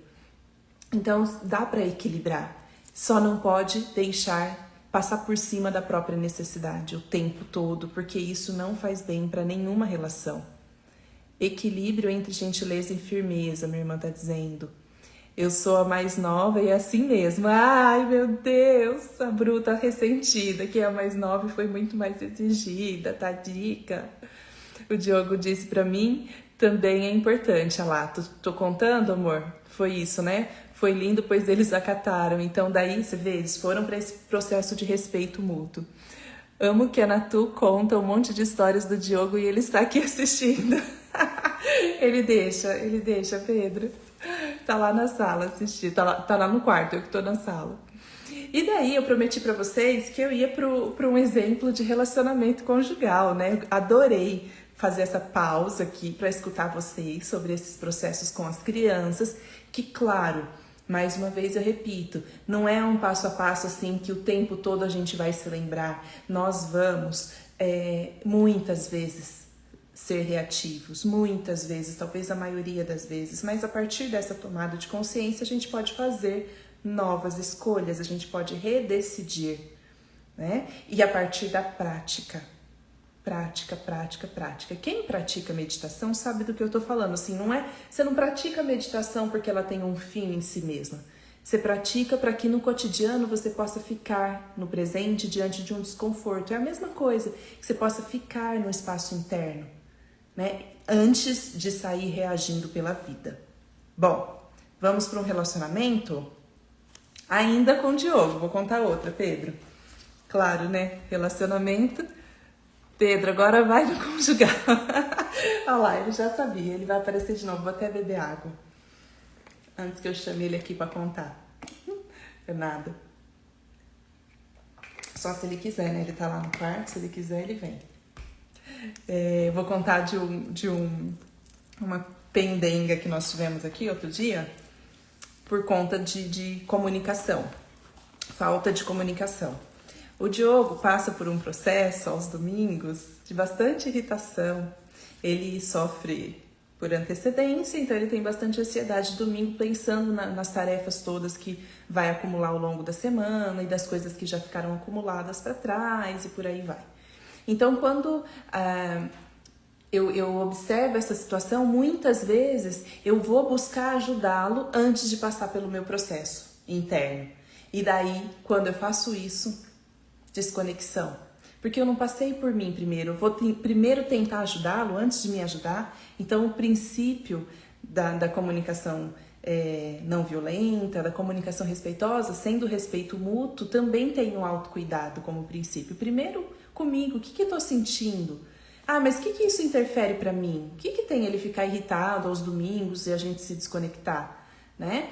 Então, dá para equilibrar. Só não pode deixar passar por cima da própria necessidade o tempo todo, porque isso não faz bem para nenhuma relação. Equilíbrio entre gentileza e firmeza, minha irmã tá dizendo. Eu sou a mais nova e é assim mesmo. Ai, meu Deus, a bruta ressentida, que é a mais nova e foi muito mais exigida, tadica. O Diogo disse pra mim, também é importante. Olha lá, tô contando, amor? Foi isso, né? Foi lindo, pois eles acataram. Então daí, você vê, eles foram para esse processo de respeito mútuo. Amo que a Natu conta um monte de histórias do Diogo e ele está aqui assistindo. Ele deixa, Pedro. Tá lá na sala assistindo, tá lá no quarto, eu que tô na sala. E daí eu prometi pra vocês que eu ia pra um exemplo de relacionamento conjugal, né? Eu adorei fazer essa pausa aqui pra escutar vocês sobre esses processos com as crianças, que claro, mais uma vez eu repito, não é um passo a passo assim que o tempo todo a gente vai se lembrar. Nós vamos muitas vezes ser reativos, muitas vezes, talvez a maioria das vezes, mas a partir dessa tomada de consciência a gente pode fazer novas escolhas, a gente pode redecidir, né? E a partir da prática. Quem pratica meditação sabe do que eu tô falando, assim, não é, você não pratica meditação porque ela tem um fim em si mesma. Você pratica para que no cotidiano você possa ficar no presente diante de um desconforto. É a mesma coisa, que você possa ficar no espaço interno, né? Antes de sair reagindo pela vida. Bom, vamos para um relacionamento? Ainda com o Diogo, vou contar outra, Pedro. Claro, né? Relacionamento. Pedro, agora vai no conjugal. Olha lá, ele já sabia, ele vai aparecer de novo, vou até beber água. Antes que eu chame ele aqui para contar. É nada. Só se ele quiser, né? Ele tá lá no quarto, se ele quiser ele vem. Vou contar de uma pendenga que nós tivemos aqui outro dia, por conta de comunicação, falta de comunicação. O Diogo passa por um processo aos domingos de bastante irritação. Ele sofre por antecedência, então ele tem bastante ansiedade domingo, pensando nas tarefas todas que vai acumular ao longo da semana e das coisas que já ficaram acumuladas para trás e por aí vai. Então, quando eu observo essa situação, muitas vezes eu vou buscar ajudá-lo antes de passar pelo meu processo interno. E daí, quando eu faço isso, desconexão. Porque eu não passei por mim primeiro. Eu vou primeiro tentar ajudá-lo antes de me ajudar. Então, o princípio da comunicação não violenta, da comunicação respeitosa, sendo respeito mútuo, também tem um autocuidado como princípio. Primeiro, comigo, o que eu tô sentindo? Ah, mas o que isso interfere para mim? O que tem ele ficar irritado aos domingos e a gente se desconectar, né?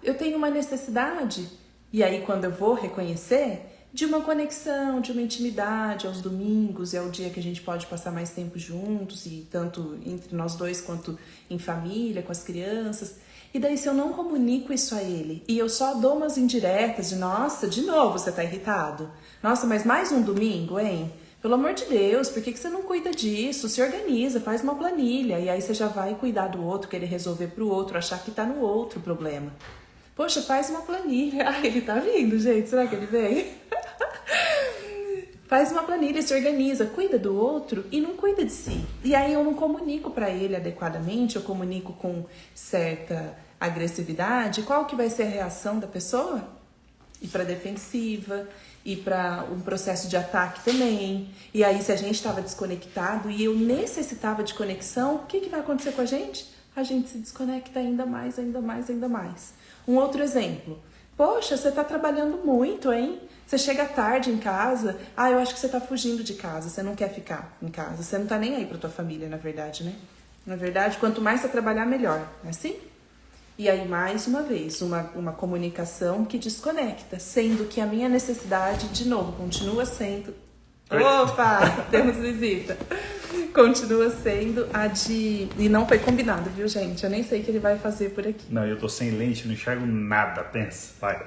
Eu tenho uma necessidade, e aí quando eu vou reconhecer, de uma conexão, de uma intimidade aos domingos, é o dia que a gente pode passar mais tempo juntos, e tanto entre nós dois quanto em família, com as crianças. E daí se eu não comunico isso a ele, e eu só dou umas indiretas de, nossa, de novo você tá irritado? Nossa, mas mais um domingo, hein? Pelo amor de Deus, por que você não cuida disso? Se organiza, faz uma planilha, e aí você já vai cuidar do outro, querer resolver pro outro, achar que tá no outro problema. Poxa, faz uma planilha. Ai, ele tá vindo, gente, será que ele vem? Faz uma planilha, se organiza, cuida do outro e não cuida de si. E aí eu não comunico para ele adequadamente, eu comunico com certa agressividade. Qual que vai ser a reação da pessoa? Ir para defensiva, ir para um processo de ataque também. E aí se a gente estava desconectado e eu necessitava de conexão, o que vai acontecer com a gente? A gente se desconecta ainda mais, ainda mais, ainda mais. Um outro exemplo. Poxa, você tá trabalhando muito, hein? Você chega tarde em casa, eu acho que você tá fugindo de casa, você não quer ficar em casa, você não tá nem aí pra tua família, na verdade, né? Na verdade, quanto mais você trabalhar, melhor, não é assim? E aí, mais uma vez, uma comunicação que desconecta, sendo que a minha necessidade, de novo, continua sendo... Opa! Temos visita! Continua sendo a de... E não foi combinado, viu, gente? Eu nem sei o que ele vai fazer por aqui. Não, eu tô sem lente, não enxergo nada, pensa. Vai.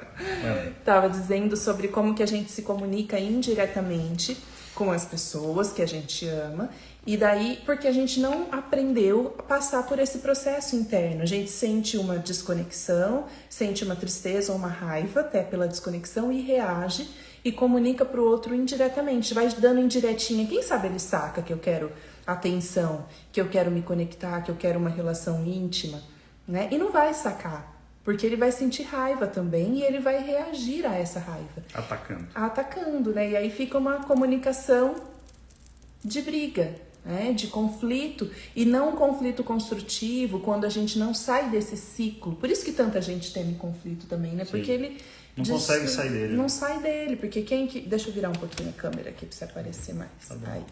Tava dizendo sobre como que a gente se comunica indiretamente com as pessoas que a gente ama. E daí, porque a gente não aprendeu a passar por esse processo interno. A gente sente uma desconexão, sente uma tristeza ou uma raiva, até pela desconexão, e reage e comunica pro outro indiretamente. Vai dando indiretinha. Quem sabe ele saca que eu quero atenção, que eu quero me conectar, que eu quero uma relação íntima, né? E não vai sacar, porque ele vai sentir raiva também e ele vai reagir a essa raiva. Atacando, né? E aí fica uma comunicação de briga, né? De conflito, e não um conflito construtivo quando a gente não sai desse ciclo. Por isso que tanta gente teme conflito também, né? Sim. Porque ele não consegue sair dele. Não sai dele, porque quem que... Deixa eu virar um pouquinho a câmera aqui pra você aparecer mais. Tá bom. Aí.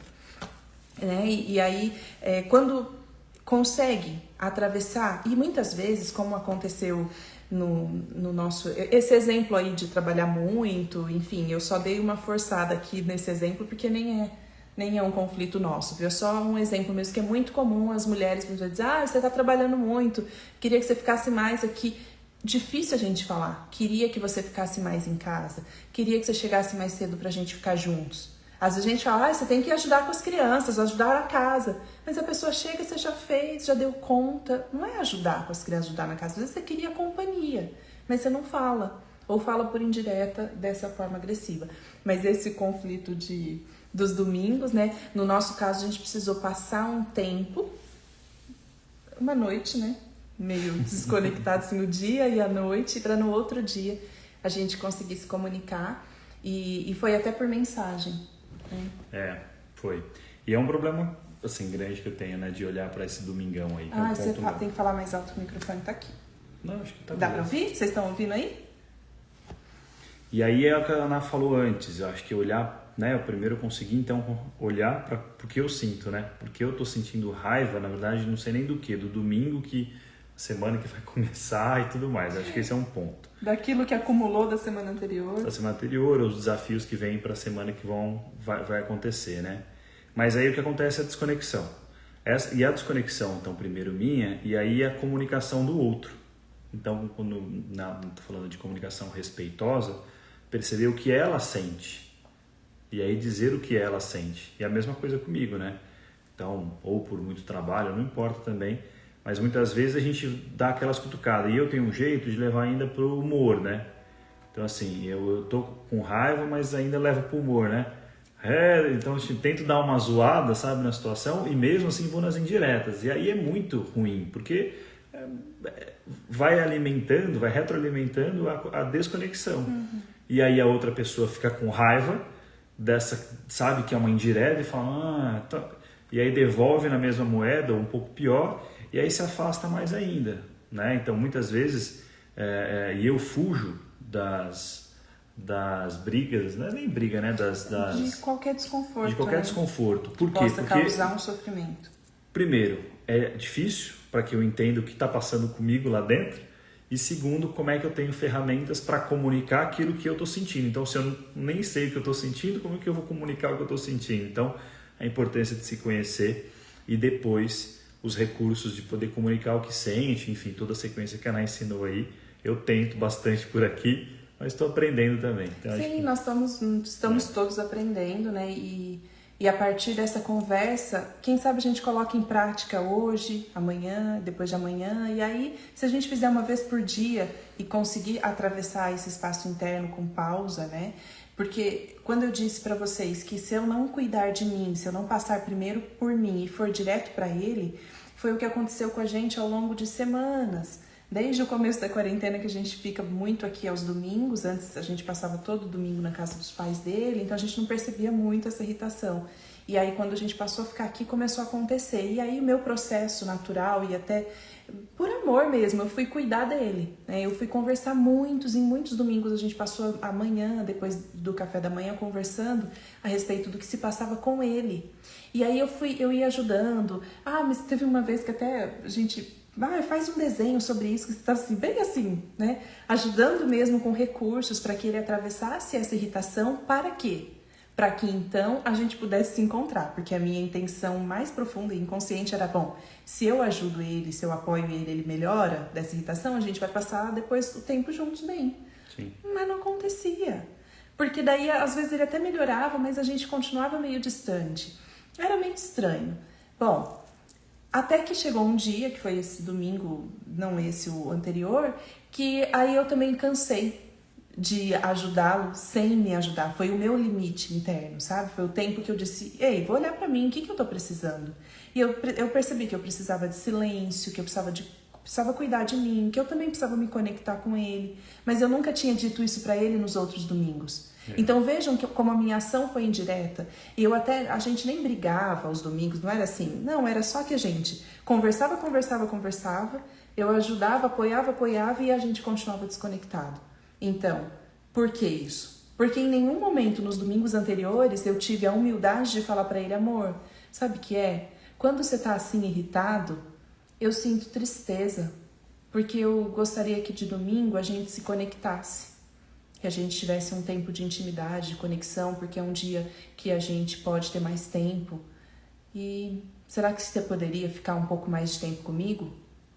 Né? E aí, quando consegue atravessar, e muitas vezes, como aconteceu no nosso... Esse exemplo aí de trabalhar muito, enfim, eu só dei uma forçada aqui nesse exemplo, porque nem é um conflito nosso, viu? É só um exemplo mesmo, que é muito comum as mulheres dizem, você tá trabalhando muito, queria que você ficasse mais aqui. Difícil a gente falar, queria que você ficasse mais em casa, queria que você chegasse mais cedo pra gente ficar juntos. Às vezes a gente fala, você tem que ajudar com as crianças, ajudar a casa. Mas a pessoa chega, você já fez, já deu conta. Não é ajudar com as crianças, ajudar na casa. Às vezes você queria companhia, mas você não fala. Ou fala por indireta, dessa forma agressiva. Mas esse conflito dos domingos, né? No nosso caso, a gente precisou passar um tempo, uma noite, né? Meio desconectado, assim, o dia e a noite, para no outro dia a gente conseguir se comunicar. E foi até por mensagem. Foi. E é um problema, assim, grande que eu tenho, né? De olhar para esse domingão aí. Você tem que falar mais alto que o microfone tá aqui. Não, acho que tá Dá bom. pra ouvir? Vocês estão ouvindo aí? E aí é o que a Ana falou antes. Eu acho que olhar, né? Eu primeiro consegui, então, olhar para o que eu sinto, né? Porque eu tô sentindo raiva, na verdade, não sei nem do que. Do domingo que... semana que vai começar e tudo mais. Acho que esse é um ponto. Daquilo que acumulou da semana anterior. Da semana anterior, os desafios que vêm para a semana que vai acontecer, né? Mas aí o que acontece é a desconexão. E a desconexão, então, primeiro minha, e aí a comunicação do outro. Então, quando tô falando de comunicação respeitosa, perceber o que ela sente. E aí dizer o que ela sente. E a mesma coisa comigo, né? Então, ou por muito trabalho, não importa também. Mas muitas vezes a gente dá aquelas cutucadas. E eu tenho um jeito de levar ainda pro humor, né? Então, assim, eu tô com raiva, mas ainda levo pro humor, né? Então, eu tento dar uma zoada, sabe, na situação. E mesmo assim vou nas indiretas. E aí é muito ruim, porque vai alimentando, vai retroalimentando a desconexão. Uhum. E aí a outra pessoa fica com raiva dessa, sabe que é uma indireta e fala... E aí devolve na mesma moeda, ou um pouco pior... E aí se afasta mais ainda, né? Então, muitas vezes, e eu fujo das brigas, não é nem briga, né? De qualquer desconforto. De qualquer desconforto. Por quê? Possa causar um sofrimento. Primeiro, é difícil para que eu entenda o que está passando comigo lá dentro. E segundo, como é que eu tenho ferramentas para comunicar aquilo que eu estou sentindo. Então, se eu nem sei o que eu estou sentindo, como é que eu vou comunicar o que eu estou sentindo? Então, a importância de se conhecer e depois... os recursos de poder comunicar o que sente, enfim, toda a sequência que a Ana ensinou aí. Eu tento bastante por aqui, mas estou aprendendo também. Então, sim, nós estamos todos aprendendo, né? E a partir dessa conversa, quem sabe a gente coloca em prática hoje, amanhã, depois de amanhã. E aí, se a gente fizer uma vez por dia e conseguir atravessar esse espaço interno com pausa, né? Porque quando eu disse para vocês que se eu não cuidar de mim, se eu não passar primeiro por mim e for direto para ele, foi o que aconteceu com a gente ao longo de semanas. Desde o começo da quarentena, que a gente fica muito aqui aos domingos, antes a gente passava todo domingo na casa dos pais dele, então a gente não percebia muito essa irritação. E aí quando a gente passou a ficar aqui, começou a acontecer. E aí o meu processo natural e até por amor mesmo, eu fui cuidar dele, né? Eu fui conversar em muitos domingos a gente passou a manhã, depois do café da manhã, conversando a respeito do que se passava com ele. E aí eu ia ajudando. Mas teve uma vez que até a gente faz um desenho sobre isso, que você tá assim, bem assim, né? Ajudando mesmo com recursos para que ele atravessasse essa irritação. Para quê? Para que então a gente pudesse se encontrar, porque a minha intenção mais profunda e inconsciente era, bom, se eu ajudo ele, se eu apoio ele, ele melhora dessa irritação, a gente vai passar depois o tempo juntos bem. Sim. Mas não acontecia, porque daí às vezes ele até melhorava, mas a gente continuava meio distante. Era meio estranho. Bom, até que chegou um dia, que foi esse domingo, não esse, o anterior, que aí eu também cansei de ajudá-lo sem me ajudar. Foi o meu limite interno, sabe? Foi o tempo que eu disse, ei, vou olhar pra mim, o que eu tô precisando? E eu percebi que eu precisava de silêncio, que eu precisava cuidar de mim, que eu também precisava me conectar com ele. Mas eu nunca tinha dito isso pra ele nos outros domingos. Então vejam como a minha ação foi indireta. E a gente nem brigava aos domingos, não era assim. Não, era só que a gente conversava, eu ajudava, apoiava e a gente continuava desconectado. Então, por que isso? Porque em nenhum momento nos domingos anteriores eu tive a humildade de falar pra ele, amor, sabe o que é? Quando você tá assim irritado, eu sinto tristeza, porque eu gostaria que de domingo a gente se conectasse, que a gente tivesse um tempo de intimidade, de conexão, porque é um dia que a gente pode ter mais tempo. E será que você poderia ficar um pouco mais de tempo comigo?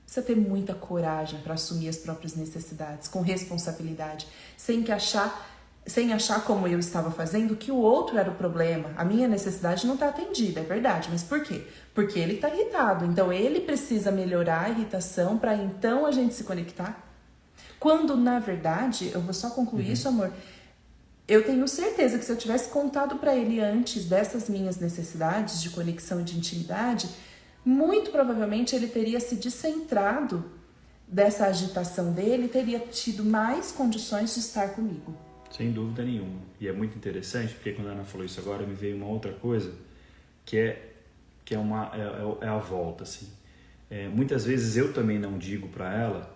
Precisa ter muita coragem para assumir as próprias necessidades, com responsabilidade, sem achar como eu estava fazendo que o outro era o problema. A minha necessidade não está atendida, é verdade, mas por quê? Porque ele está irritado, então ele precisa melhorar a irritação para então a gente se conectar. Quando, na verdade, eu vou só concluir isso, amor, eu tenho certeza que se eu tivesse contado para ele antes dessas minhas necessidades de conexão e de intimidade, muito provavelmente ele teria se descentrado dessa agitação dele e teria tido mais condições de estar comigo. Sem dúvida nenhuma. E é muito interessante, porque quando a Ana falou isso agora, me veio uma outra coisa, que é a volta, assim. Muitas vezes eu também não digo para ela,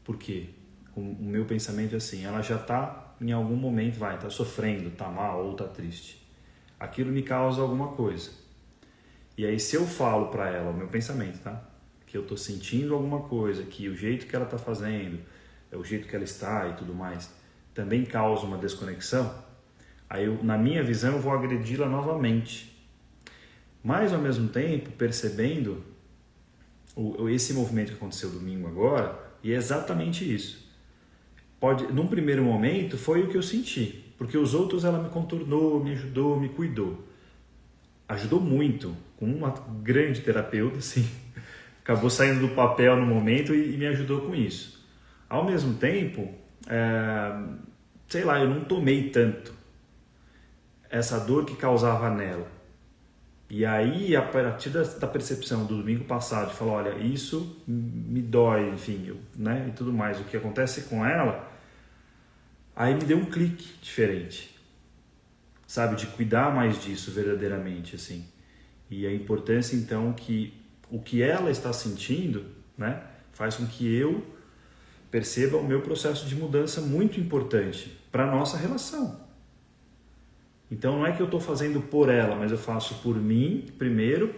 por quê? O meu pensamento é assim, ela já tá em algum momento, tá sofrendo, tá mal ou tá triste. Aquilo me causa alguma coisa. E aí se eu falo para ela, o meu pensamento, tá? Que eu tô sentindo alguma coisa, que o jeito que ela tá fazendo, o jeito que ela está e tudo mais, também causa uma desconexão, aí na minha visão eu vou agredi-la novamente. Mas ao mesmo tempo, percebendo esse movimento que aconteceu domingo agora, e é exatamente isso. Num primeiro momento foi o que eu senti, porque os outros ela me contornou, me ajudou, me cuidou. Ajudou muito, com uma grande terapeuta, assim, acabou saindo do papel no momento e me ajudou com isso. Ao mesmo tempo, sei lá, eu não tomei tanto essa dor que causava nela. E aí, a partir da percepção do domingo passado, de falar, olha, isso me dói, enfim, né, e tudo mais, o que acontece com ela, aí me deu um clique diferente, sabe, de cuidar mais disso verdadeiramente, assim. E a importância, então, que o que ela está sentindo, né, faz com que eu perceba o meu processo de mudança muito importante para a nossa relação. Então não é que eu estou fazendo por ela, mas eu faço por mim primeiro,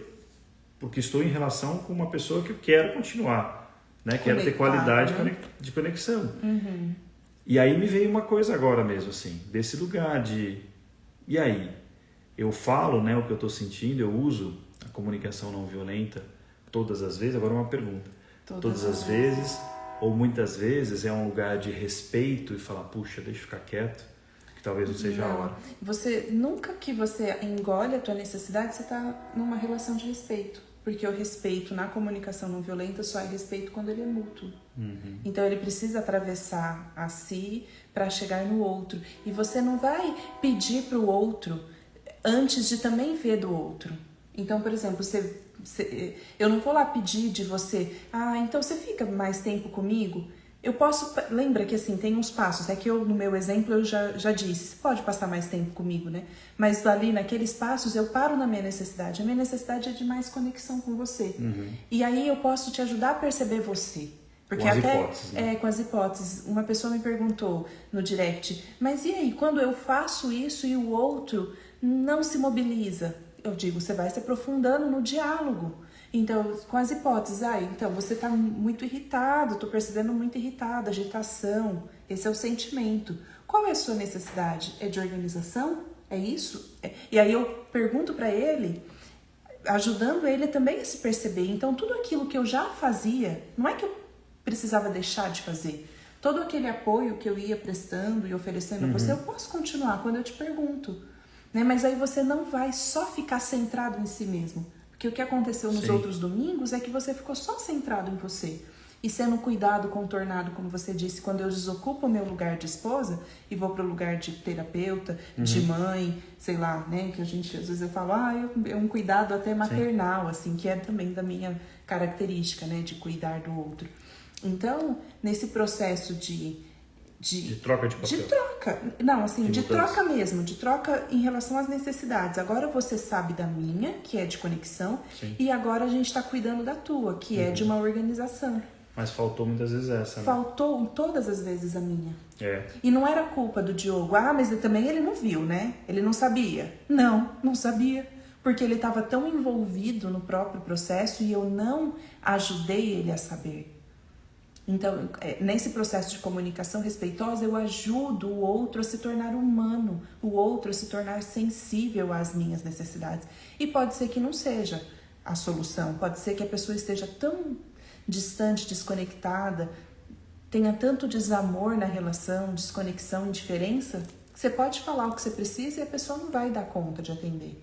porque estou em relação com uma pessoa que eu quero continuar, né? Quero ter qualidade, né, de conexão. Uhum. E aí me veio uma coisa agora mesmo, assim, desse lugar de... E aí? Eu falo, né, o que eu estou sentindo, eu uso a comunicação não violenta todas as vezes. Agora uma pergunta. Todas as vezes, ou muitas vezes é um lugar de respeito e falar, puxa, deixa eu ficar quieto, que talvez não seja a hora. Nunca que você engole a tua necessidade, você está numa relação de respeito. Porque o respeito na comunicação não violenta só é respeito quando ele é mútuo. Uhum. Então ele precisa atravessar a si para chegar no outro. E você não vai pedir para o outro antes de também ver do outro. Então, por exemplo, eu não vou lá pedir de você, então você fica mais tempo comigo? Eu posso, lembra que assim, tem uns passos, que eu, no meu exemplo, eu já disse, você pode passar mais tempo comigo, né? Mas ali naqueles passos eu paro na minha necessidade. A minha necessidade é de mais conexão com você. Uhum. E aí eu posso te ajudar a perceber você. Porque com as até hipóteses, né? com as hipóteses, uma pessoa me perguntou no direct, mas e aí, quando eu faço isso e o outro não se mobiliza? Eu digo, você vai se aprofundando no diálogo. Então, com as hipóteses, então você tá muito irritado, tô percebendo muito irritado, agitação, esse é o sentimento. Qual é a sua necessidade? É de organização? É isso? E aí eu pergunto para ele, ajudando ele também a se perceber. Então, tudo aquilo que eu já fazia, não é que eu precisava deixar de fazer. Todo aquele apoio que eu ia prestando e oferecendo a você, eu posso continuar quando eu te pergunto. Né? Mas aí você não vai só ficar centrado em si mesmo. Porque o que aconteceu nos outros domingos é que você ficou só centrado em você. E sendo cuidado, contornado, como você disse, quando eu desocupo o meu lugar de esposa e vou para o lugar de terapeuta, de mãe, sei lá, né? Que a gente, às vezes eu falo, é um cuidado até maternal, assim, que é também da minha característica, né? De cuidar do outro. Então, nesse processo de troca de papel. De troca. Não, assim, de mudança. troca mesmo, de troca em relação às necessidades. Agora você sabe da minha, que é de conexão, e agora a gente tá cuidando da tua, que é de uma organização. Mas faltou muitas vezes essa, né? Faltou todas as vezes a minha. É. E não era culpa do Diogo. Mas também ele não viu, né? Ele não sabia. Não sabia. Porque ele estava tão envolvido no próprio processo e eu não ajudei ele a saber. Então, nesse processo de comunicação respeitosa, eu ajudo o outro a se tornar humano, o outro a se tornar sensível às minhas necessidades. E pode ser que não seja a solução, pode ser que a pessoa esteja tão distante, desconectada, tenha tanto desamor na relação, desconexão, indiferença, que você pode falar o que você precisa e a pessoa não vai dar conta de atender.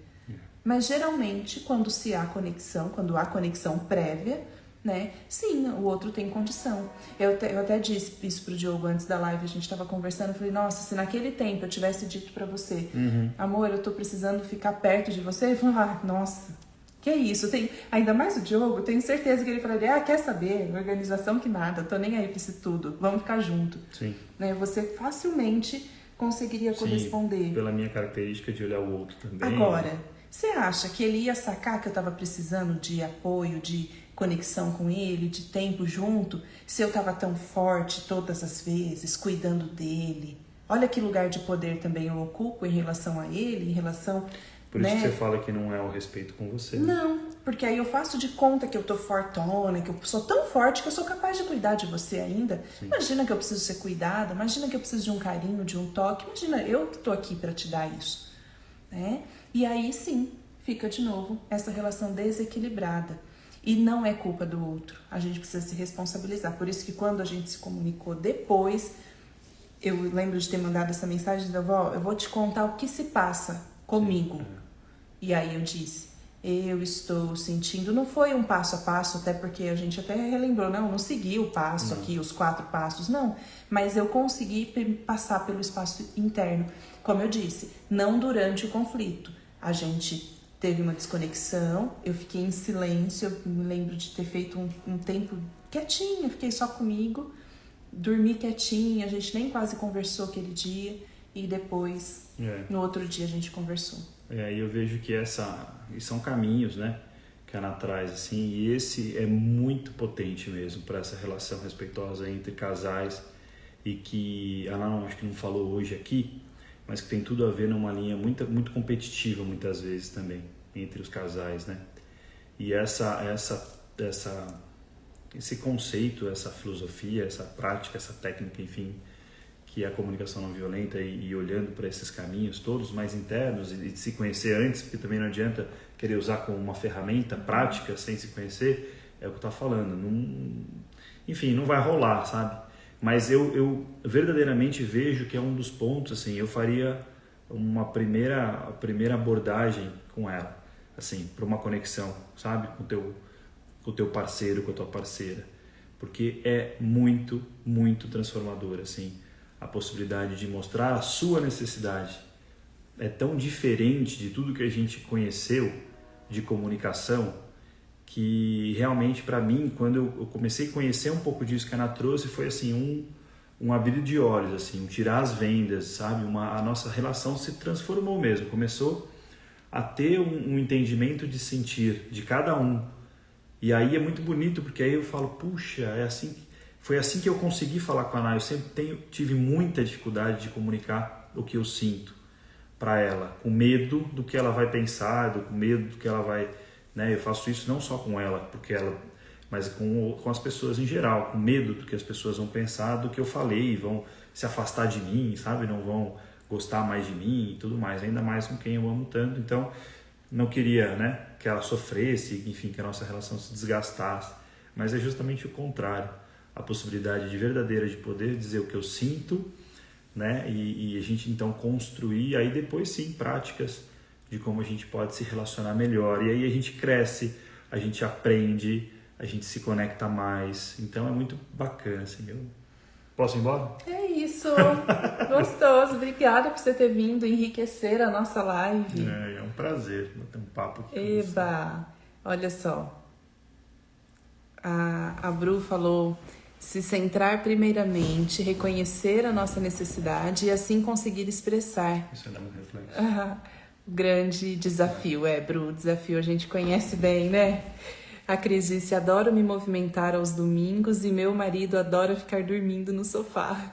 Mas geralmente, quando há conexão prévia, né? Sim, o outro tem condição. Eu até disse isso pro Diogo antes da live, a gente tava conversando, eu falei, nossa, se naquele tempo eu tivesse dito pra você, amor, eu tô precisando ficar perto de você, ele falou, nossa, que é isso? Ainda mais o Diogo, tenho certeza que ele falaria, quer saber, organização que nada, tô nem aí pra isso tudo, vamos ficar junto. Sim. Né? Você facilmente conseguiria corresponder. Pela minha característica de olhar o outro também. Agora, você acha que ele ia sacar que eu tava precisando de apoio, de conexão com ele, de tempo junto, se eu tava tão forte todas as vezes, cuidando dele? Olha que lugar de poder também eu ocupo em relação a ele, em relação... Por isso que você fala que não é o respeito com você. Né? Não, porque aí eu faço de conta que eu tô fortona, que eu sou tão forte que eu sou capaz de cuidar de você ainda. Sim. Imagina que eu preciso ser cuidada, imagina que eu preciso de um carinho, de um toque, imagina eu que tô aqui para te dar isso. Né? E aí sim, fica de novo essa relação desequilibrada. E não é culpa do outro, a gente precisa se responsabilizar. Por isso que quando a gente se comunicou depois, eu lembro de ter mandado essa mensagem, eu vou te contar o que se passa comigo. E aí eu disse, eu estou sentindo, não foi um passo a passo, até porque a gente até relembrou, não segui o passo aqui, os 4 passos, não. Mas eu consegui passar pelo espaço interno. Como eu disse, não durante o conflito. A gente teve uma desconexão, eu fiquei em silêncio, eu me lembro de ter feito um tempo quietinha, fiquei só comigo, dormi quietinha, a gente nem quase conversou aquele dia, e depois, no outro dia, a gente conversou. E eu vejo que e são caminhos, né, que a Ana traz, assim, e esse é muito potente mesmo para essa relação respeitosa entre casais, e que a Ana acho que não falou hoje aqui, mas que tem tudo a ver numa linha muito, muito competitiva, muitas vezes também, entre os casais, né? E esse conceito, essa filosofia, essa prática, essa técnica, enfim, que é a comunicação não violenta, e olhando para esses caminhos todos mais internos, e de se conhecer antes, porque também não adianta querer usar como uma ferramenta prática sem se conhecer, é o que eu tô falando. Enfim, não vai rolar, sabe? Mas eu verdadeiramente vejo que é um dos pontos, assim, eu faria a primeira abordagem com ela, assim, para uma conexão, sabe? Com o teu parceiro, com a tua parceira. Porque é muito, muito transformador, assim, a possibilidade de mostrar a sua necessidade. É tão diferente de tudo que a gente conheceu de comunicação, que realmente para mim, quando eu comecei a conhecer um pouco disso que a Ana trouxe, foi assim um abrir de olhos, assim, um tirar as vendas, sabe? A nossa relação se transformou mesmo, começou a ter um entendimento de sentir de cada um. E aí é muito bonito, porque aí eu falo, puxa, foi assim que eu consegui falar com a Ana. Eu sempre tive muita dificuldade de comunicar o que eu sinto para ela, com medo do que ela vai pensar, com medo do que ela vai né? Eu faço isso não só com ela, mas com as pessoas em geral, com medo do que as pessoas vão pensar do que eu falei, vão se afastar de mim, sabe? Não vão gostar mais de mim e tudo mais, ainda mais com quem eu amo tanto. Então, não queria, né, que ela sofresse, enfim, que a nossa relação se desgastasse, mas é justamente o contrário, a possibilidade de verdadeira de poder dizer o que eu sinto, né, e a gente então construir, aí depois sim, práticas de como a gente pode se relacionar melhor, e aí a gente cresce, a gente aprende, a gente se conecta mais, então é muito bacana, assim, Posso ir embora? É isso, gostoso, obrigada por você ter vindo enriquecer a nossa live. É um prazer ter um papo aqui. Eba, olha só, a Bru falou: se centrar primeiramente, reconhecer a nossa necessidade e assim conseguir expressar. Isso é um reflexo. O grande desafio, Bru, desafio a gente conhece bem, né? A Cris disse: adoro me movimentar aos domingos e meu marido adora ficar dormindo no sofá.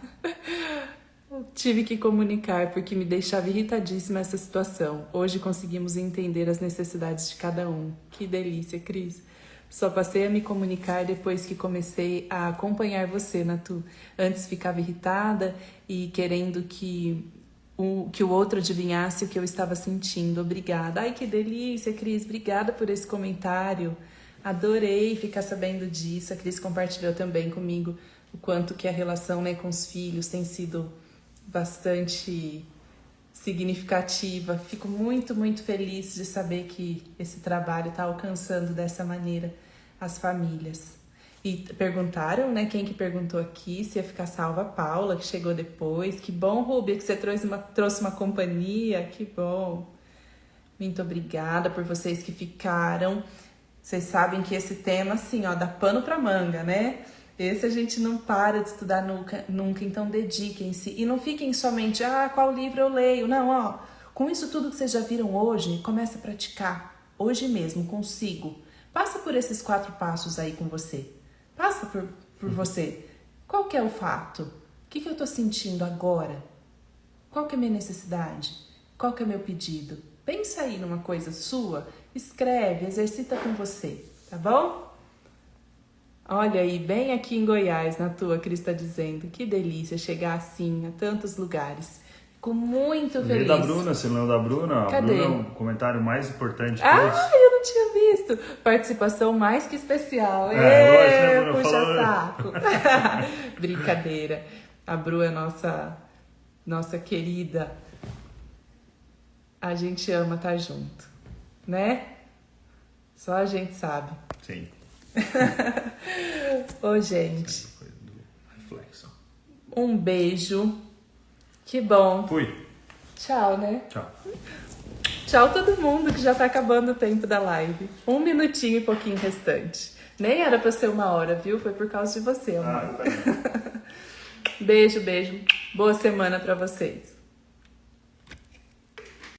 Tive que comunicar porque me deixava irritadíssima essa situação. Hoje conseguimos entender as necessidades de cada um. Que delícia, Cris. Só passei a me comunicar depois que comecei a acompanhar você, Natu. Antes ficava irritada e querendo que o outro adivinhasse o que eu estava sentindo. Obrigada. Ai, que delícia, Cris. Obrigada por esse comentário. Adorei ficar sabendo disso. A Cris compartilhou também comigo o quanto que a relação, né, com os filhos tem sido bastante significativa. Fico muito, muito feliz de saber que esse trabalho está alcançando dessa maneira as famílias. E perguntaram, né, quem que perguntou aqui se ia ficar salva, a Paula, que chegou depois. Que bom, Rubia, que você trouxe uma companhia, que bom. Muito obrigada por vocês que ficaram. Vocês sabem que esse tema, assim, ó, dá pano pra manga, né? Esse a gente não para de estudar nunca, então dediquem-se. E não fiquem somente, qual livro eu leio? Não, ó, com isso tudo que vocês já viram hoje, comece a praticar. Hoje mesmo, consigo. Passa por esses 4 passos aí com você. Passa por você. Qual que é o fato? O que eu tô sentindo agora? Qual que é a minha necessidade? Qual que é o meu pedido? Pensa aí numa coisa sua, escreve, exercita com você, tá bom? Olha aí, bem aqui em Goiás, na tua, Cris está dizendo. Que delícia chegar assim a tantos lugares. Fico muito feliz. Da Bruna, você leu da Bruna? Cadê? A Bruna é o comentário mais importante de todos. Eu não tinha visto. Participação mais que especial. Lógico, né, Puxa saco. Brincadeira. A Bru é nossa querida. A gente ama estar junto, né? Só a gente sabe. Sim. Ô, gente. Coisa do reflexo. Um beijo. Que bom. Fui. Tchau, né? Tchau. Tchau todo mundo, que já tá acabando o tempo da live. 1 minutinho e pouquinho restante. Nem era pra ser 1 hora, viu? Foi por causa de você, amor. Tá. Beijo, beijo. Boa semana pra vocês.